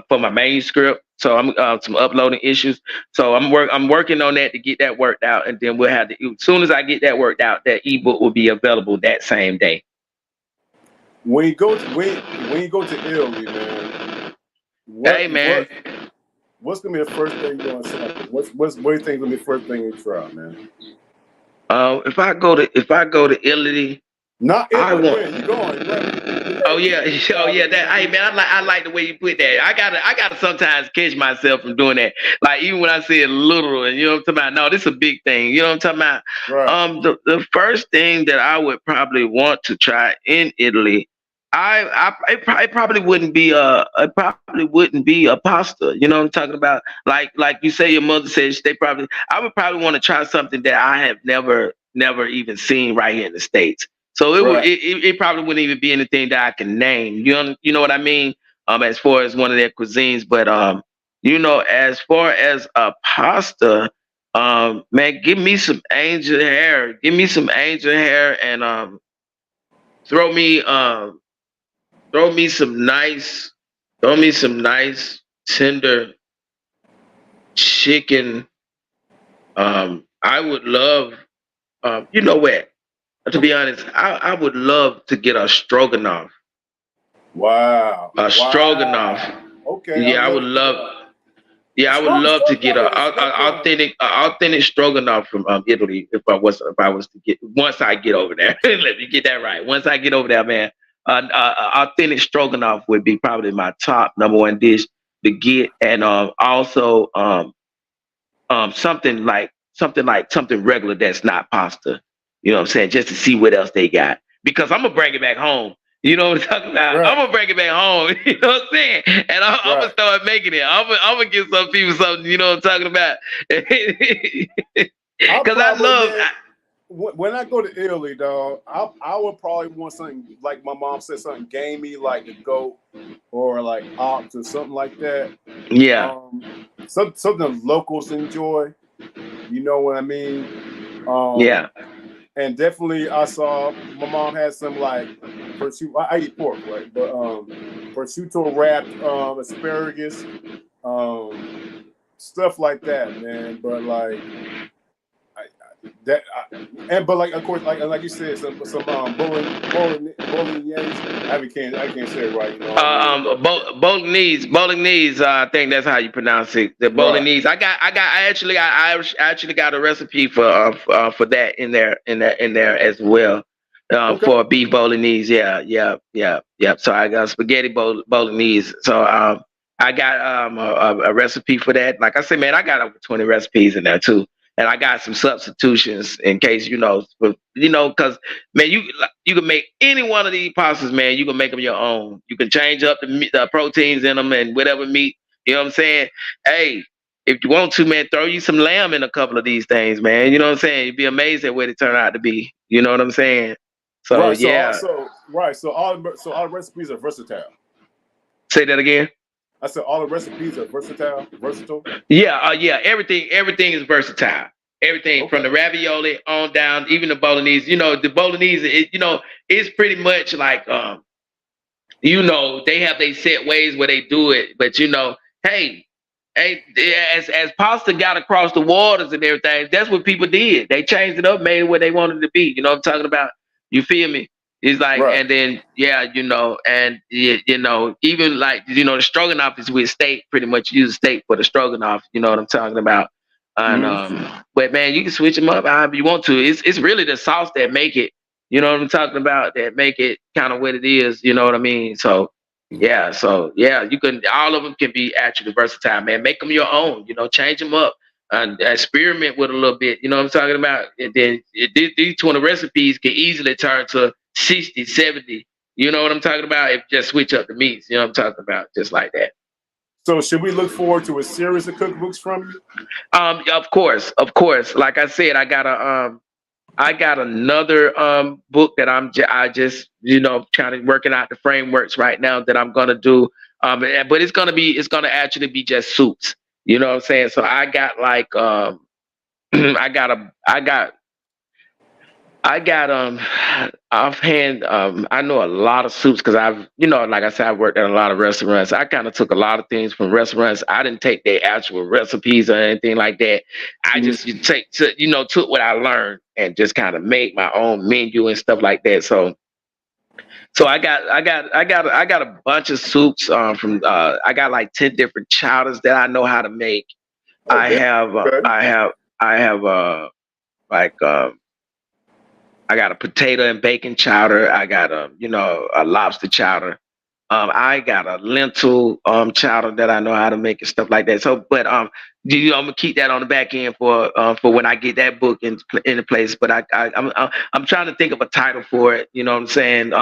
for my manuscript. So I'm some uploading issues. So I'm working on that to get that worked out, and then as soon as I get that worked out, that ebook will be available that same day. When you go to Italy, man. What's gonna be the first thing you're gonna say? What do you think gonna be the first thing you try, man? If I go to Italy, not Italy, where you going? Oh yeah, oh yeah. That hey man, I like the way you put that. I gotta sometimes catch myself from doing that. Like even when I say it literal, and you know what I'm talking about. No, this is a big thing. You know what I'm talking about. Right. The first thing that I would probably want to try in Italy, it probably wouldn't be a pasta. You know what I'm talking about. Like you say, your mother says I would probably want to try something that I have never even seen right here in the States. So Right. it probably wouldn't even be anything that I can name. You know what I mean? As far as one of their cuisines, but as far as a pasta, man, give me some angel hair. Give me some angel hair and throw me um throw me some nice tender chicken. I would love you know what? To be honest, I would love to get a stroganoff. Wow. A stroganoff. Wow. Okay, I'd Yeah, I love would to hear love. that. Yeah, I would love to get Stroganoff is authentic stroganoff from Italy. If I was to get once I get over there. Let me get that right. Once I get over there, man, authentic stroganoff would be probably my top number one dish to get, and also something regular that's not pasta. You know what I'm saying? Just to see what else they got. Because I'm gonna bring it back home. You know what I'm talking about? right. I'm gonna bring it back home. You know what I'm saying? And I'm gonna Right. start making it. I'm gonna give some people something. You know what I'm talking about? I'll Because I probably, love. man, when I go to Italy, dog, I would probably want something like my mom said, something gamey like the goat or like ox or something like that. Yeah. Something locals enjoy. You know what I mean? Yeah. And definitely, I saw my mom had some like prosciutto. I eat pork, right? But prosciutto wrapped asparagus, stuff like that, man. But like but like of course, like you said, some bolognese. I can't say it right. You know what I mean? But Bolognese. I think that's how you pronounce it. The right. bolognese. I actually got a recipe for that in there as well. Okay. For beef bolognese. Yeah. So I got spaghetti bolognese. So I got a recipe for that. Like I said, man, I got over 20 recipes in there too. And I got some substitutions in case because man, you can make any one of these pastas, man. You can make them your own. You can change up the proteins in them and whatever meat. You know what I'm saying? Hey, if you want to, man, throw you some lamb in a couple of these things, man. You know what I'm saying? You'd be amazed at what it turned out to be. You know what I'm saying? So Right. yeah. So all the recipes are versatile. Say that again. I said all the recipes are versatile. Yeah. Everything is versatile. Everything from Okay. the ravioli on down, even the bolognese. The bolognese, it's pretty much like they have they set ways where they do it, but hey, hey, as pasta got across the waters and everything, that's what people did. They changed it up, made it what they wanted it to be. You know what I'm talking about? You feel me? It's like, Right. and then and even like the stroganoff is with steak. Pretty much use steak for the stroganoff. You know what I'm talking about? And Mm-hmm. but man, you can switch them up however you want to. It's really the sauce that make it. You know what I'm talking about? That make it kind of what it is. You know what I mean? So yeah, you can. All of them can be actually versatile, man. Make them your own. Change them up and experiment with a little bit. You know what I'm talking about? And then these 20 recipes can easily turn to 60, 70. You know what I'm talking about? If just switch up the meats. You know what I'm talking about? Just like that. So should we look forward to a series of cookbooks from you? Of course. Like I said, I got another book that I just kind of working out the frameworks right now that I'm gonna do. But it's gonna actually be just soups. You know what I'm saying? So I got like I got offhand I know a lot of soups because I've like I said, I've worked at a lot of restaurants. I kind of took a lot of things from restaurants. I didn't take their actual recipes or anything like that. I Mm-hmm. just took what I learned and just kind of made my own menu and stuff like that. So I got a bunch of soups from I got like 10 different chowders that I know how to make. Oh, I damn. have Okay. I have like I got a potato and bacon chowder. I got a, you know, a lobster chowder. I got a lentil chowder that I know how to make and stuff like that. So, but you know, I'm gonna keep that on the back end for when I get that book in place. But I'm trying to think of a title for it. You know what I'm saying?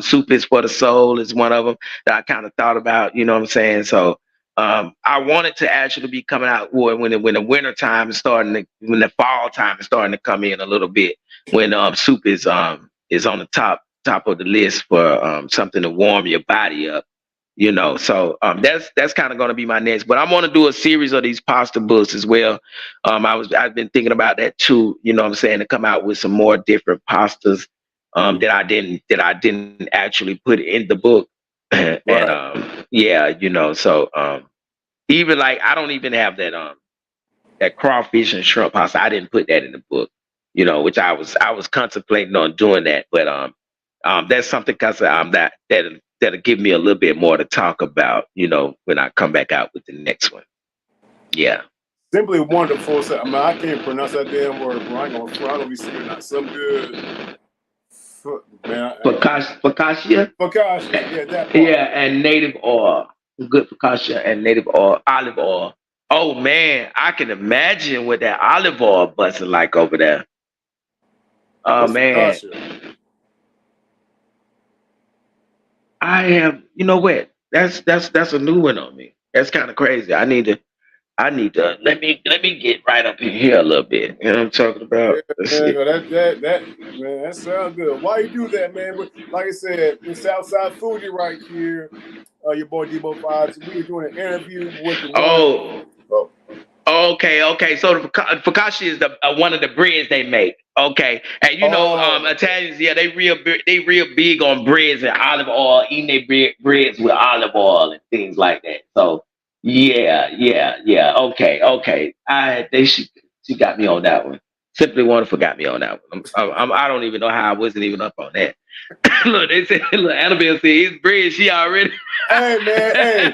Soup is for the soul is one of them that I kind of thought about. You know what I'm saying? So. I want it to actually be coming out when the winter time is starting to, when the fall time is starting to come in a little bit, when soup is on the top of the list for something to warm your body up, you know. So that's kind of going to be my next. But I'm going to do a series of these pasta books as well. I've been thinking about that too. You know what I'm saying, to come out with some more different pastas that I didn't actually put in the book. And Right. yeah, you know. So even like I don't even have that crawfish and shrimp pasta. I didn't put that in the book, you know, which I was contemplating on doing that, but that's something because that'll give me a little bit more to talk about, you know, when I come back out with the next one. Yeah. Simply wonderful. So, I mean, I can't pronounce that damn word, bro. I'm gonna be saying that. Some good, man. Focaccia. Focaccia, yeah, that part. Yeah, and native oil. Good focaccia and native oil, olive oil. Oh man, I can imagine what that olive oil busting like over there. Oh What's man, focaccia? I have. You know what? That's a new one on me. That's kind of crazy. I need to let me get right up in here a little bit. You know what I'm talking about? Yeah, Let's man, see. man, that sounds good. Why you do that, man? But like I said, in Southside Foodie right here, your boy deboevibes. We are doing an interview with the one. Oh, Oh, okay. So the focaccia is the one of the breads they make. Okay, and you know, okay. Italians, yeah, they real big on breads and olive oil, eating their breads with olive oil and things like that. So yeah. Okay. She got me on that one. Simply Wonderful got me on that one. I don't even know how I wasn't even up on that. Look, they said, look, Annabelle said his bread. She already. Hey man,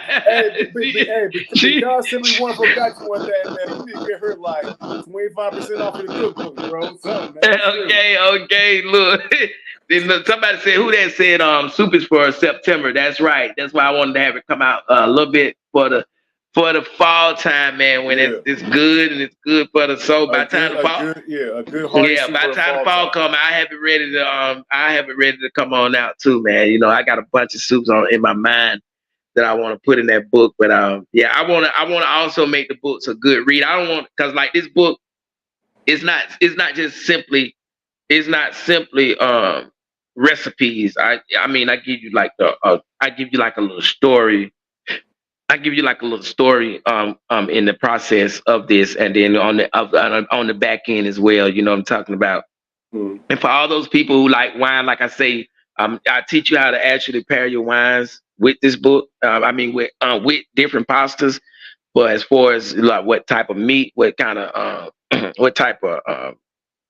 she, because Simply Wonderful got you on that, man. You need to get her like 25% off of the cookbook, bro. Something, man. Okay. Look, then look, somebody said who that said soup is for September. That's right. That's why I wanted to have it come out a little bit for the fall time, man. When Yeah, it's good and it's good for the soul. By the time the fall, a good hearty soup by for the the time the fall fall time. come, I have it ready to come on out too, man. You know, I got a bunch of soups on in my mind that I want to put in that book. But yeah, I wanna also make the books a good read. I don't want because like this book, it's not just simply it's not simply recipes. I mean I give you like I give you like a little story. I give you like a little story in the process of this, and then on the back end as well. You know what I'm talking about. Hmm. And for all those people who like wine, like I say, I teach you how to actually pair your wines with this book. I mean, with different pastas. But as far as like what type of meat, what kind of what type of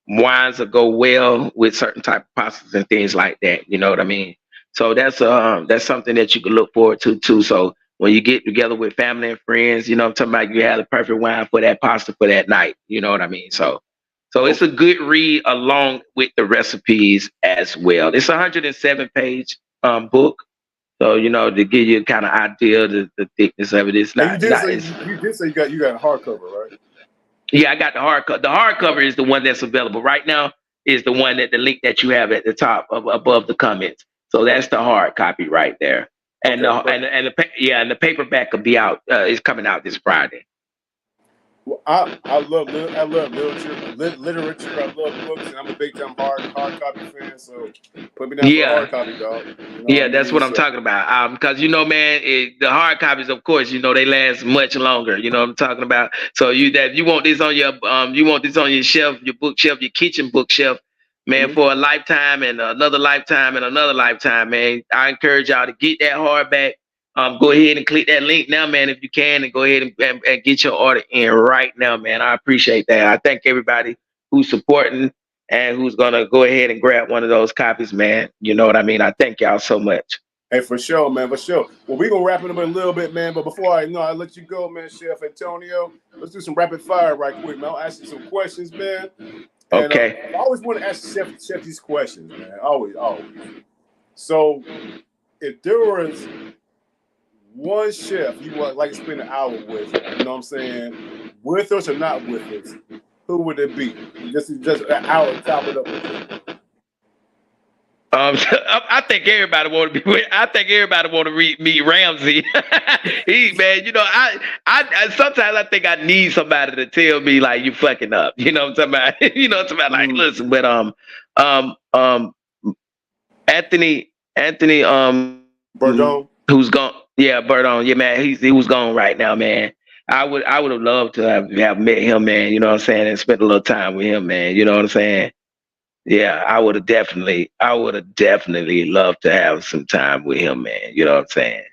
wines will go well with certain type of pastas and things like that. You know what I mean? So that's something that you can look forward to too. So when you get together with family and friends, you know what I'm talking about, you have the perfect wine for that pasta for that night. You know what I mean? So it's a Okay. good read along with the recipes as well. It's a 107-page book. So, you know, to give you a kind of idea of the thickness of it, it's And you not, did not say it's you got a hardcover, right? yeah, I got the hardcover. The hardcover is the one that's available right now. Is the one that the link that you have at the top of above the comments. So Okay. that's the hard copy right there. And Okay. and the paperback will be out. Is coming out this Friday. Well, I love literature. I love books, and I'm a big time hard copy fan. So put me down for a hard Yeah, copy, dog. You know what I yeah, that's mean? what I'm So talking about. Because you know, man, the hard copies, of course, you know they last much longer. You know what I'm talking about. So you want this on your shelf, your bookshelf, your kitchen bookshelf, man, mhm. for a lifetime and another lifetime and another lifetime, man. I encourage y'all to get that hardback. Go ahead and click that link now, man, if you can, and go ahead and get your order in right now, man. I appreciate that. I thank everybody who's supporting and who's gonna go ahead and grab one of those copies, man. You know what I mean? I thank y'all so much. Hey, for sure, man, for sure. Well, we're gonna wrap it up in a little bit, man. But before I let you go, man, Chef Antonio, let's do some rapid fire right quick, man. I'll ask you some questions, man. And Okay. I always want to ask Chef these questions, man. Always. So, if there was one chef you would like to spend an hour with, you know what I'm saying, with us or not with us, who would it be? Just an hour to top it up with you. I think everybody want to be. I think everybody want to meet Ramsey. Man, I sometimes I think I need somebody to tell me like you fucking up. You know what I'm talking about? Somebody like listen, but Anthony Bourdain? who's gone? Yeah, Bourdain. Yeah, man, he was gone right now, man. I would have loved to have met him, man. You know what I'm saying, and spent a little time with him, man. You know what I'm saying? Yeah, I would have definitely loved to have some time with him, man. You know what I'm saying?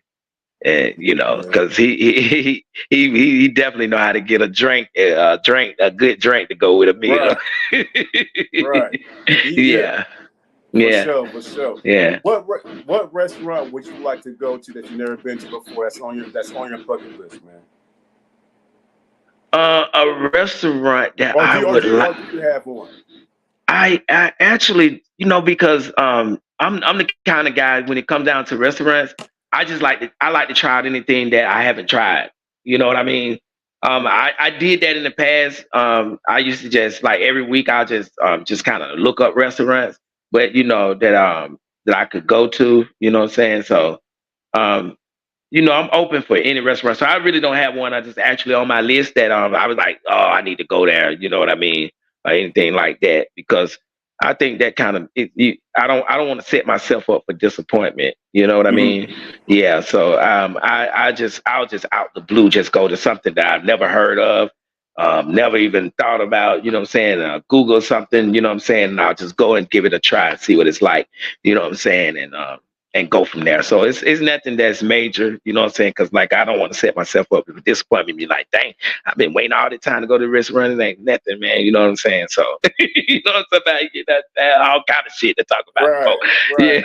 And because he definitely know how to get a good drink to go with a meal. Right. Yeah. For sure. Yeah. What restaurant would you like to go to that you've never been to before? That's on your bucket list, man. A restaurant that I would like. Do you have one? I actually, because I'm the kind of guy when it comes down to restaurants, I like to try out anything that I haven't tried. You know what I mean? I did that in the past. I used to just like every week I just kind of look up restaurants, but that I could go to. You know what I'm saying? So I'm open for any restaurant. So I really don't have one. I just actually on my list that I was like, oh, I need to go there. You know what I mean? Or anything like that, because I think that kind of I don't want to set myself up for disappointment. You know what I mean? Yeah. So I'll just out the blue just go to something that I've never heard of, never even thought about. You know what I'm saying? Google something. You know what I'm saying? And I'll just go and give it a try and see what it's like. You know what I'm saying? And go from there. So it's nothing that's major, you know what I'm saying? Because like I don't want to set myself up with disappointment. Be like, dang, I've been waiting all the time to go to the restaurant. It ain't nothing, man. You know what I'm saying? So you know what I'm saying? All kind of shit to talk about. Right. Yeah.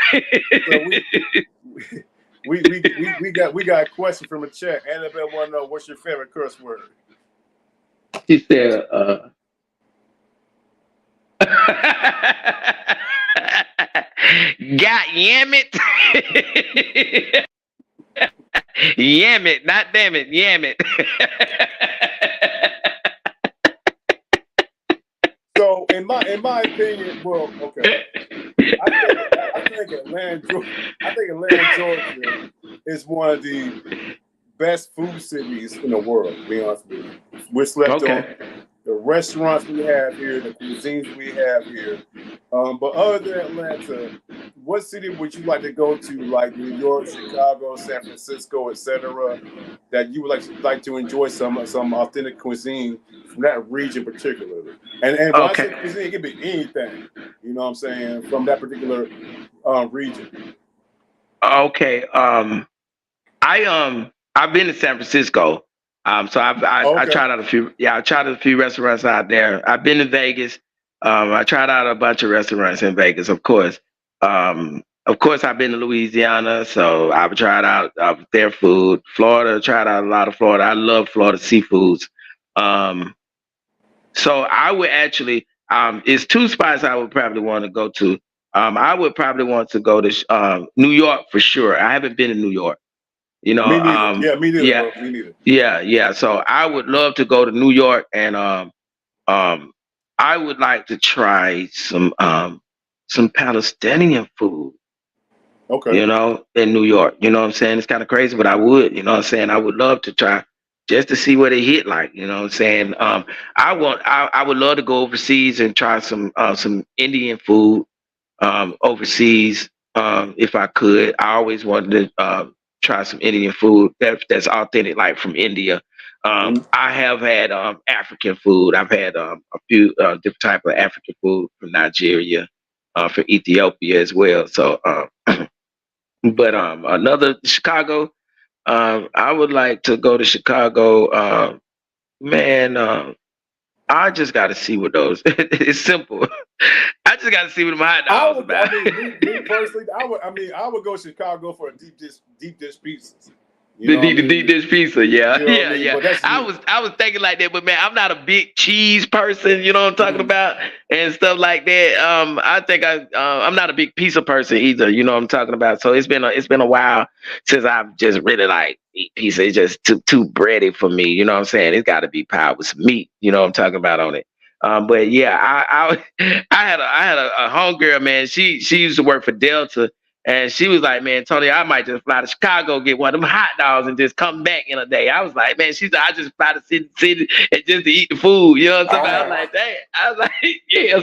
So we got a question from a chat. Annabelle want to know, what's your favorite curse word? She said, God yam it. Yam it, not damn it, yam it. So in my opinion, well, okay. I think Atlanta, Georgia is one of the best food cities in the world, to be honest with you. We're slept on. The restaurants we have here, the cuisines we have here. But other than Atlanta, what city would you like to go to, like New York, Chicago, San Francisco, etc., that you would like to enjoy some authentic cuisine from that region particularly? And when I say cuisine, it could be anything, you know what I'm saying, from that particular region. Okay. I've been to San Francisco. So I tried out a few. Yeah, I tried out a few restaurants out there. I've been to Vegas. I tried out a bunch of restaurants in Vegas, of course. Of course, I've been to Louisiana, so I've tried out their food. Florida, tried out a lot of Florida. I love Florida seafoods. So I would actually, it's two spots I would probably want to go to. I would probably want to go to New York for sure. I haven't been to New York. You know, me neither. Me neither. Me neither. Yeah. So I would love to go to New York, and I would like to try some Palestinian food. Okay. You know, in New York. You know what I'm saying? It's kind of crazy, but I would. You know what I'm saying? I would love to try just to see what it hit like. You know what I'm saying? I would love to go overseas and try some Indian food overseas if I could. I always wanted to try some Indian food that's authentic, like from India. I have had African food. I've had a few different type of African food from Nigeria, from Ethiopia as well. So, but another Chicago. I would like to go to Chicago. Man, I just got to see what those. It's simple. I just got to see what my hot dogs about. Me personally, I would go to Chicago for a deep dish pizzas. You know what I The mean? dish pizza, yeah, You know what I yeah, mean? yeah. But that's me. I was thinking like that, but man, I'm not a big cheese person. You know what I'm talking about, and stuff like that. I think I'm not a big pizza person either. You know what I'm talking about. So it's been a while since I've just really like eat pizza. It's just too bready for me. You know what I'm saying? It's got to be pie with some meat. You know what I'm talking about on it. But yeah, I had a homegirl, man. She used to work for Delta. And she was like, man, Tony, I might just fly to Chicago, get one of them hot dogs, and just come back in a day. I was like, man, she's like, I just fly to city and just to eat the food. You know what I'm saying? I was like, dang. I was like, yeah.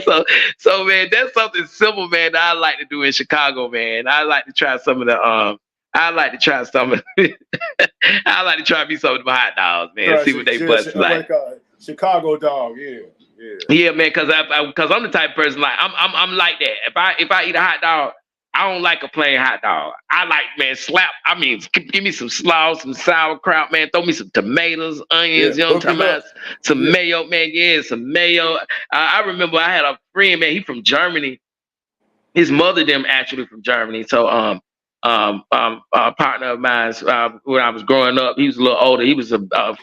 So man, that's something simple, man, that I like to do in Chicago, man. I like to try some of the I like to try some of I like to try me some of the hot dogs, man. See what they bust like. Chicago dog, yeah. Yeah, man, because I'm the type of person like I'm like that. If I eat a hot dog, I don't like a plain hot dog. I like, man, give me some slaw, some sauerkraut, man. Throw me some tomatoes, onions, you know what I'm talking about? Some mayo, man. Yeah, some mayo. I remember I had a friend, man, he from Germany. His mother, them actually from Germany. So, a partner of mine, when I was growing up, he was a little older. He was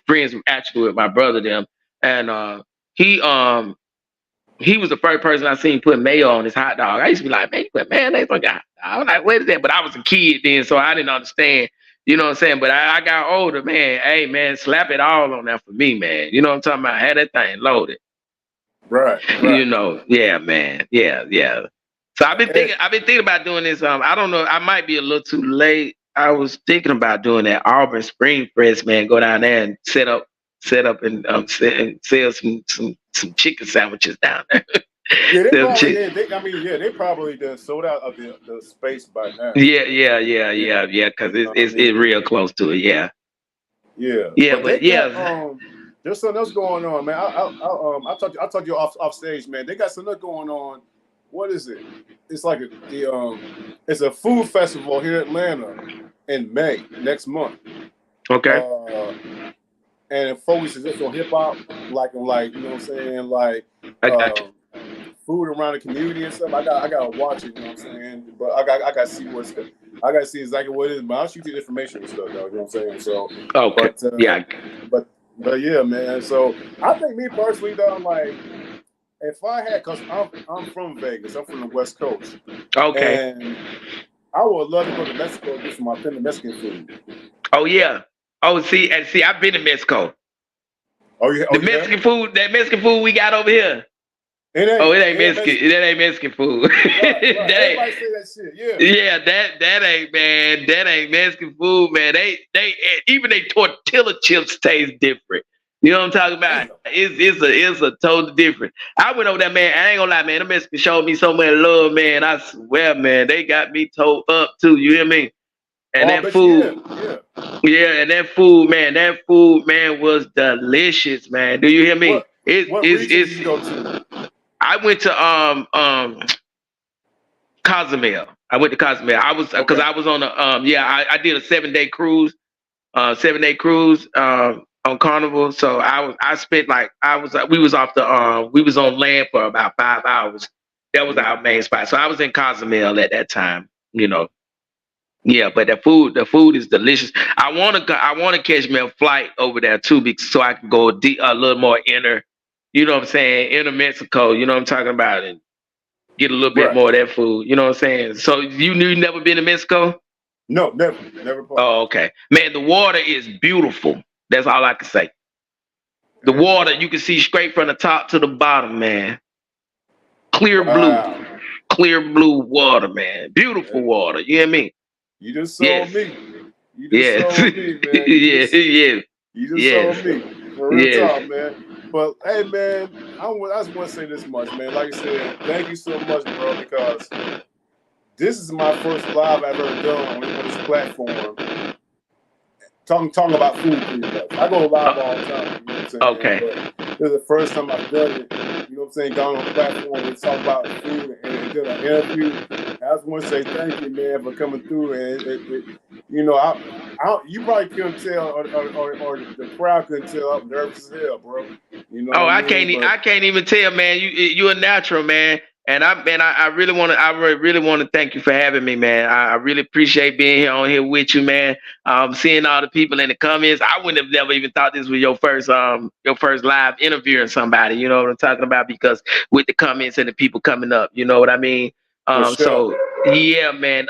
friends actually with my brother, them. And he, he was the first person I seen put mayo on his hot dog. I used to be like, man, you put mayonnaise on your hot dog. I was like, what is that? But I was a kid then, so I didn't understand. You know what I'm saying? But I got older, man. Hey, man, slap it all on there for me, man. You know what I'm talking about? I had that thing loaded. Right. You know, yeah, man. Yeah. So I've been thinking about doing this. I don't know. I might be a little too late. I was thinking about doing that Auburn Spring Press, man. Go down there and set up and sell some chicken sandwiches down there. Yeah, they probably done sold out of the space by now. Yeah. Because it's real close to it. Yeah. But there's something else going on, man. I talked you off stage, man. They got something else going on. What is it? It's like it's a food festival here in Atlanta in May next month. Okay. And it focuses just on hip hop, like you know what I'm saying, like food around the community and stuff. I gotta watch it, you know what I'm saying. But I gotta see I gotta see exactly what it is. But I'll shoot you the information and stuff, though. You know what I'm saying. So okay, but yeah, man. So I think me personally, though, like if I had, cause I'm from Vegas, I'm from the West Coast. Okay. And I would love to go to Mexico and get some authentic Mexican food. Oh yeah. Oh, see, I've been to Mexico. Oh yeah. Mexican food, that Mexican food we got over here. It ain't Mexican. That ain't Mexican food. Right. Everybody say that shit. Yeah. Yeah, that ain't, man. That ain't Mexican food, man. They even they tortilla chips taste different. You know what I'm talking about? It's a totally different. I went over there, man. I ain't gonna lie, man. The Mexicans showed me so much love, man. I swear, man. They got me told up too. You hear me? And that food, and that food, man, was delicious, man. Do you hear me? What region did you go to? I went to Cozumel. I went to Cozumel. I was because I was on a I did a 7-day cruise, on Carnival. So I spent we was on land for about 5 hours. That was our main spot. So I was in Cozumel at that time, you know. Yeah, but the food is delicious. I wanna catch me a flight over there too, so I can go a little more inner, you know what I'm saying, inner Mexico, you know what I'm talking about, and get a little bit more of that food, you know what I'm saying. So you never been to Mexico? No, never. Oh, okay, man. The water is beautiful. That's all I can say. The water you can see straight from the top to the bottom, man. Clear blue water, man. Beautiful water. You hear me? You just sold me. You just sold me, man. You just sold me. For real talk, man. But hey, man, I just want to say this much, man. Like I said, thank you so much, bro, because this is my first live I've ever done on this platform. Talking about food, I go live all the time. You know what I'm saying? Okay. But this is the first time I've done it. You know what I'm saying? Gone on the platform and talk about food and did an interview. I just want to say thank you, man, for coming through. And you know, you probably couldn't tell, or the crowd couldn't tell. I'm nervous as hell, bro. You know. I can't even tell, man. You a natural, man. And I really want to, really want to thank you for having me, man. I really appreciate being here on here with you, man. Seeing all the people in the comments. I wouldn't have never even thought this was your first live interviewing somebody. You know what I'm talking about? Because with the comments and the people coming up, you know what I mean? For sure. So yeah, man.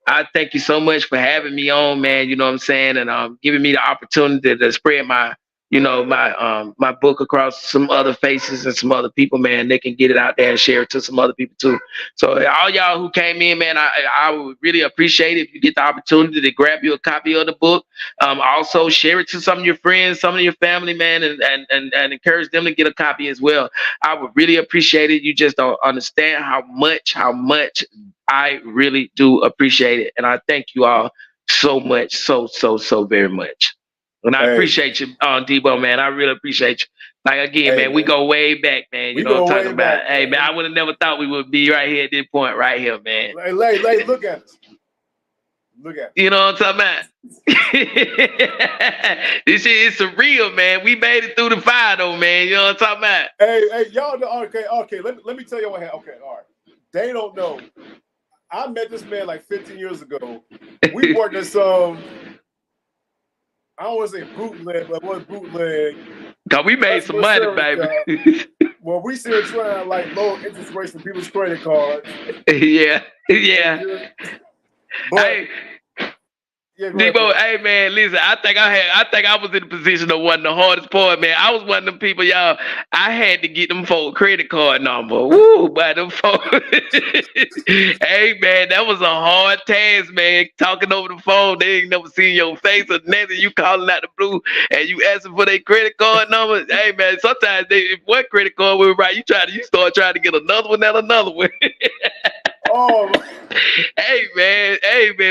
I thank you so much for having me on, man. You know what I'm saying? And giving me the opportunity to spread my, you know, my book across some other faces and some other people, man. They can get it out there and share it to some other people too. So all y'all who came in, man, I would really appreciate it if you get the opportunity to grab you a copy of the book. Also share it to some of your friends, some of your family, man, and encourage them to get a copy as well. I would really appreciate it. You just don't understand how much I really do appreciate it. And I thank you all so much, so very much. And I appreciate you, Debo, man. I really appreciate you. Like, again, man, we go way back, man. You know what I'm talking about? Hey, man, I would have never thought we would be right here at this point right here, man. Hey, look at us. Look at us. You know what I'm talking about? This shit is surreal, man. We made it through the fire, though, man. You know what I'm talking about? Hey, y'all know, okay. Let me tell you what happened. Okay, all right. They don't know. I met this man like 15 years ago. We worked at some, I don't want to say bootleg, but what bootleg? Cause we made some money, baby. Well, we still trying like low interest rates for people's credit cards. Yeah. But, hey, Debo, hey man, listen. I think I was in the position of one of the hardest part, man. I was one of them people, y'all. I had to get them folks credit card number. Woo, by them folks. Hey man, that was a hard task, man. Talking over the phone, they ain't never seen your face or nothing. You calling out the blue and you asking for their credit card number. Hey man, sometimes if one credit card was right, you start trying to get another one and another one. Oh. Hey man,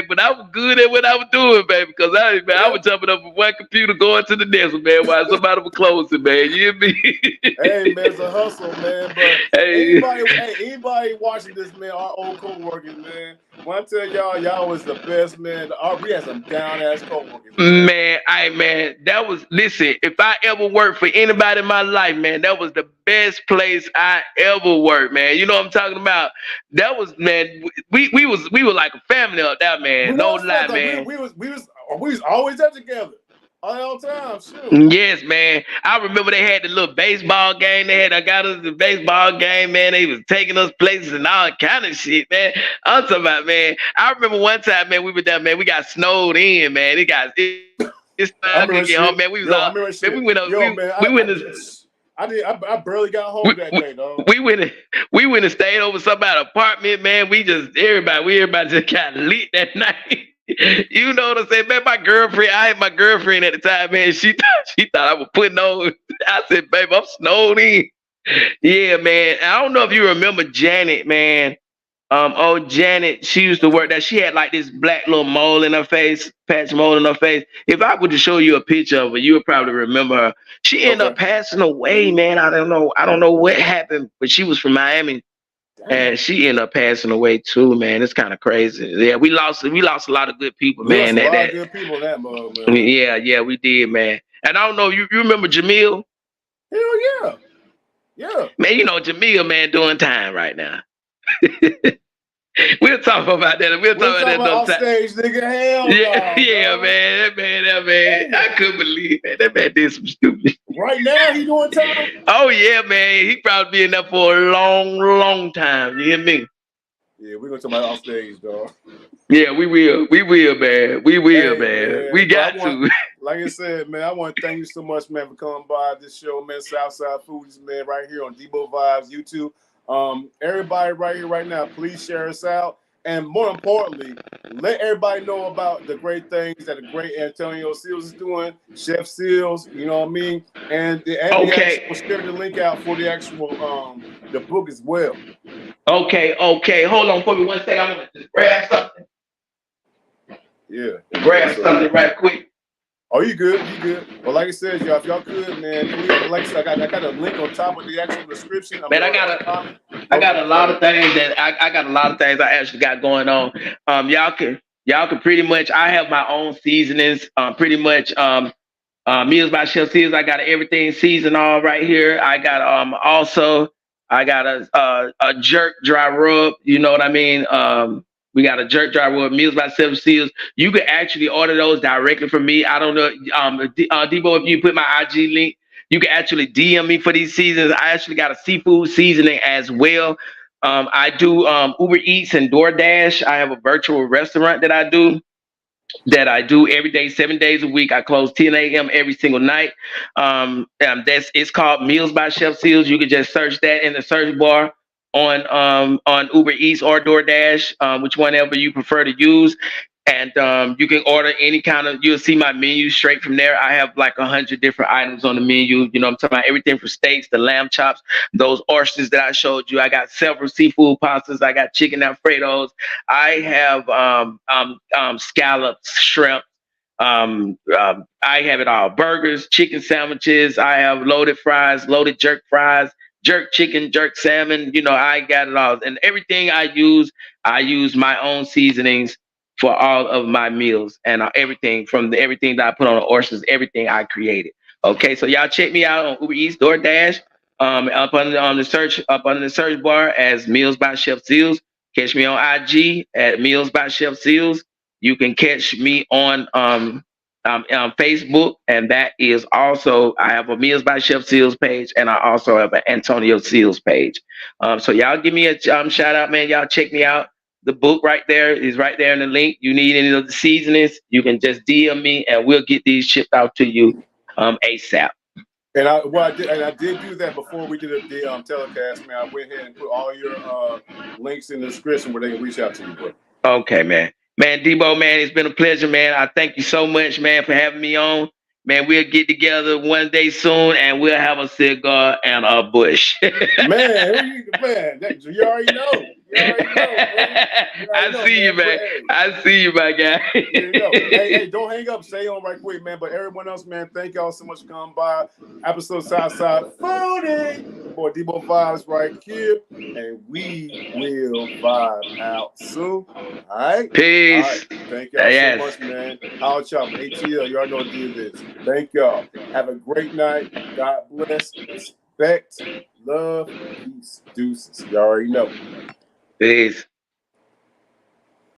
but I was good at what I was doing, baby, because I was jumping up from one computer going to the next one, man, while somebody was closing, man. You hear me? Hey man, it's a hustle, man. But anybody watching this, man, our old co-workers, man. When I tell y'all was the best, man. We had some down ass co-workers. Man, listen, if I ever worked for anybody in my life, man, that was the best place I ever worked, man. You know what I'm talking about? That was, man, we were like a family up there, man. No lie, man. We was always there together. All the time, shoot. Yes, man. I remember they had the little baseball game. I got us the baseball game, man. They was taking us places and all kind of shit, man. I'm talking about, man. I remember one time, man, we were there, man. We got snowed in, man. It's time to get home, man. We was all, man, we went up. We went to. I barely got home that day, dog. We went and stayed over somebody's apartment, man. Everybody just got lit that night. You know what I'm saying, man? I had my girlfriend at the time, man. She thought I was putting on. I said, babe, I'm snowed in. Yeah, man. I don't know if you remember Janet, man. Janet, she used to work there. She had like this black little mole in her face, patch mole in her face. If I were to show you a picture of her, you would probably remember her. She ended up passing away, man. I don't know what happened, but she was from Miami. And she ended up passing away too, man. It's kind of crazy. Yeah, we lost a lot of good people, man. We lost a lot of good people that mug, man. Yeah, we did, man. And I don't know, you remember Jamil? Hell yeah. Man, you know Jamil, man, doing time right now. We'll talk about that. We'll talk about that another time. Stage, nigga. Hell yeah, man. That man. I couldn't believe that. That man did some stupid. Right now, he doing time? Oh, yeah, man. He probably been there for a long time. You hear me? Yeah, we're going to talk about off stage, dog. Yeah, we will, man. Man. We got to. Like I said, man, I want to thank you so much, man, for coming by this show, man. Southside Foooodies, man, right here on deboevibes YouTube. Everybody right here, right now, please share us out. And more importantly, let everybody know about the great things that the great Antonio Seals is doing, Chef Seals, you know what I mean? And we'll share the link out for the actual the book as well. Okay. Hold on for me one second. I'm gonna just grab something. Yeah. Grab something right quick. Oh, you good. Well, like I said, y'all, if y'all could, man, please, like I said, I got a link on top of the actual description. Man, I got a lot of things I actually got going on. Y'all can pretty much, I have my own seasonings, pretty much, Meals by Chef Seals. I got everything seasoned all right here. I got also I got a jerk dry rub. You know what I mean? We got a jerk dry rub, Meals by Chef Seals. You can actually order those directly from me. I don't know, Debo, if you put my IG link, you can actually DM me for these seasons. I actually got a seafood seasoning as well. I do Uber Eats and DoorDash. I have a virtual restaurant that I do every day, 7 days a week. I close 10 a.m. every single night. It's called Meals by Chef Seals. You can just search that in the search bar on Uber Eats or DoorDash, which whenever you prefer to use. And you can order any kind of, you'll see my menu straight from there. I have like 100 different items on the menu. You know, I'm talking about everything from steaks, the lamb chops, those oysters that I showed you. I got several seafood pastas. I got chicken Alfredos. I have scallops, shrimp. I have it all. Burgers, chicken sandwiches. I have loaded fries, loaded jerk fries, jerk chicken, jerk salmon. You know, I got it all. And everything I use my own seasonings for all of my meals, and everything that I put on the oysters, everything I created. Okay, so y'all check me out on Uber Eats, DoorDash, up under the search bar as Meals by Chef Seals. Catch me on IG at Meals by Chef Seals. You can catch me on Facebook, and that is also, I have a Meals by Chef Seals page, and I also have an Antonio Seals page. So y'all give me a shout out, man. Y'all check me out. The book right there is right there in the link. You need any of the seasonings, you can just DM me and we'll get these shipped out to you ASAP. And I did do that before we did the telecast, man. I went ahead and put all your links in the description where they can reach out to you, bro. Okay, man. Man, Debo, man, it's been a pleasure, man. I thank you so much, man, for having me on. Man, we'll get together one day soon and we'll have a cigar and a bush. man, you already know. I see you, man. I see you, my guy. Hey, don't hang up. Stay on right quick, man. But everyone else, man, thank y'all so much for coming by. Episode Southside Foooodie for deboevibes right here. And we will vibe out soon. All right? Peace. All right. Thank y'all so much, man. Holla y'all. ATL, y'all know what to do this. Thank y'all. Have a great night. God bless. Respect. Love. Peace. Deuces. You already know. Peace.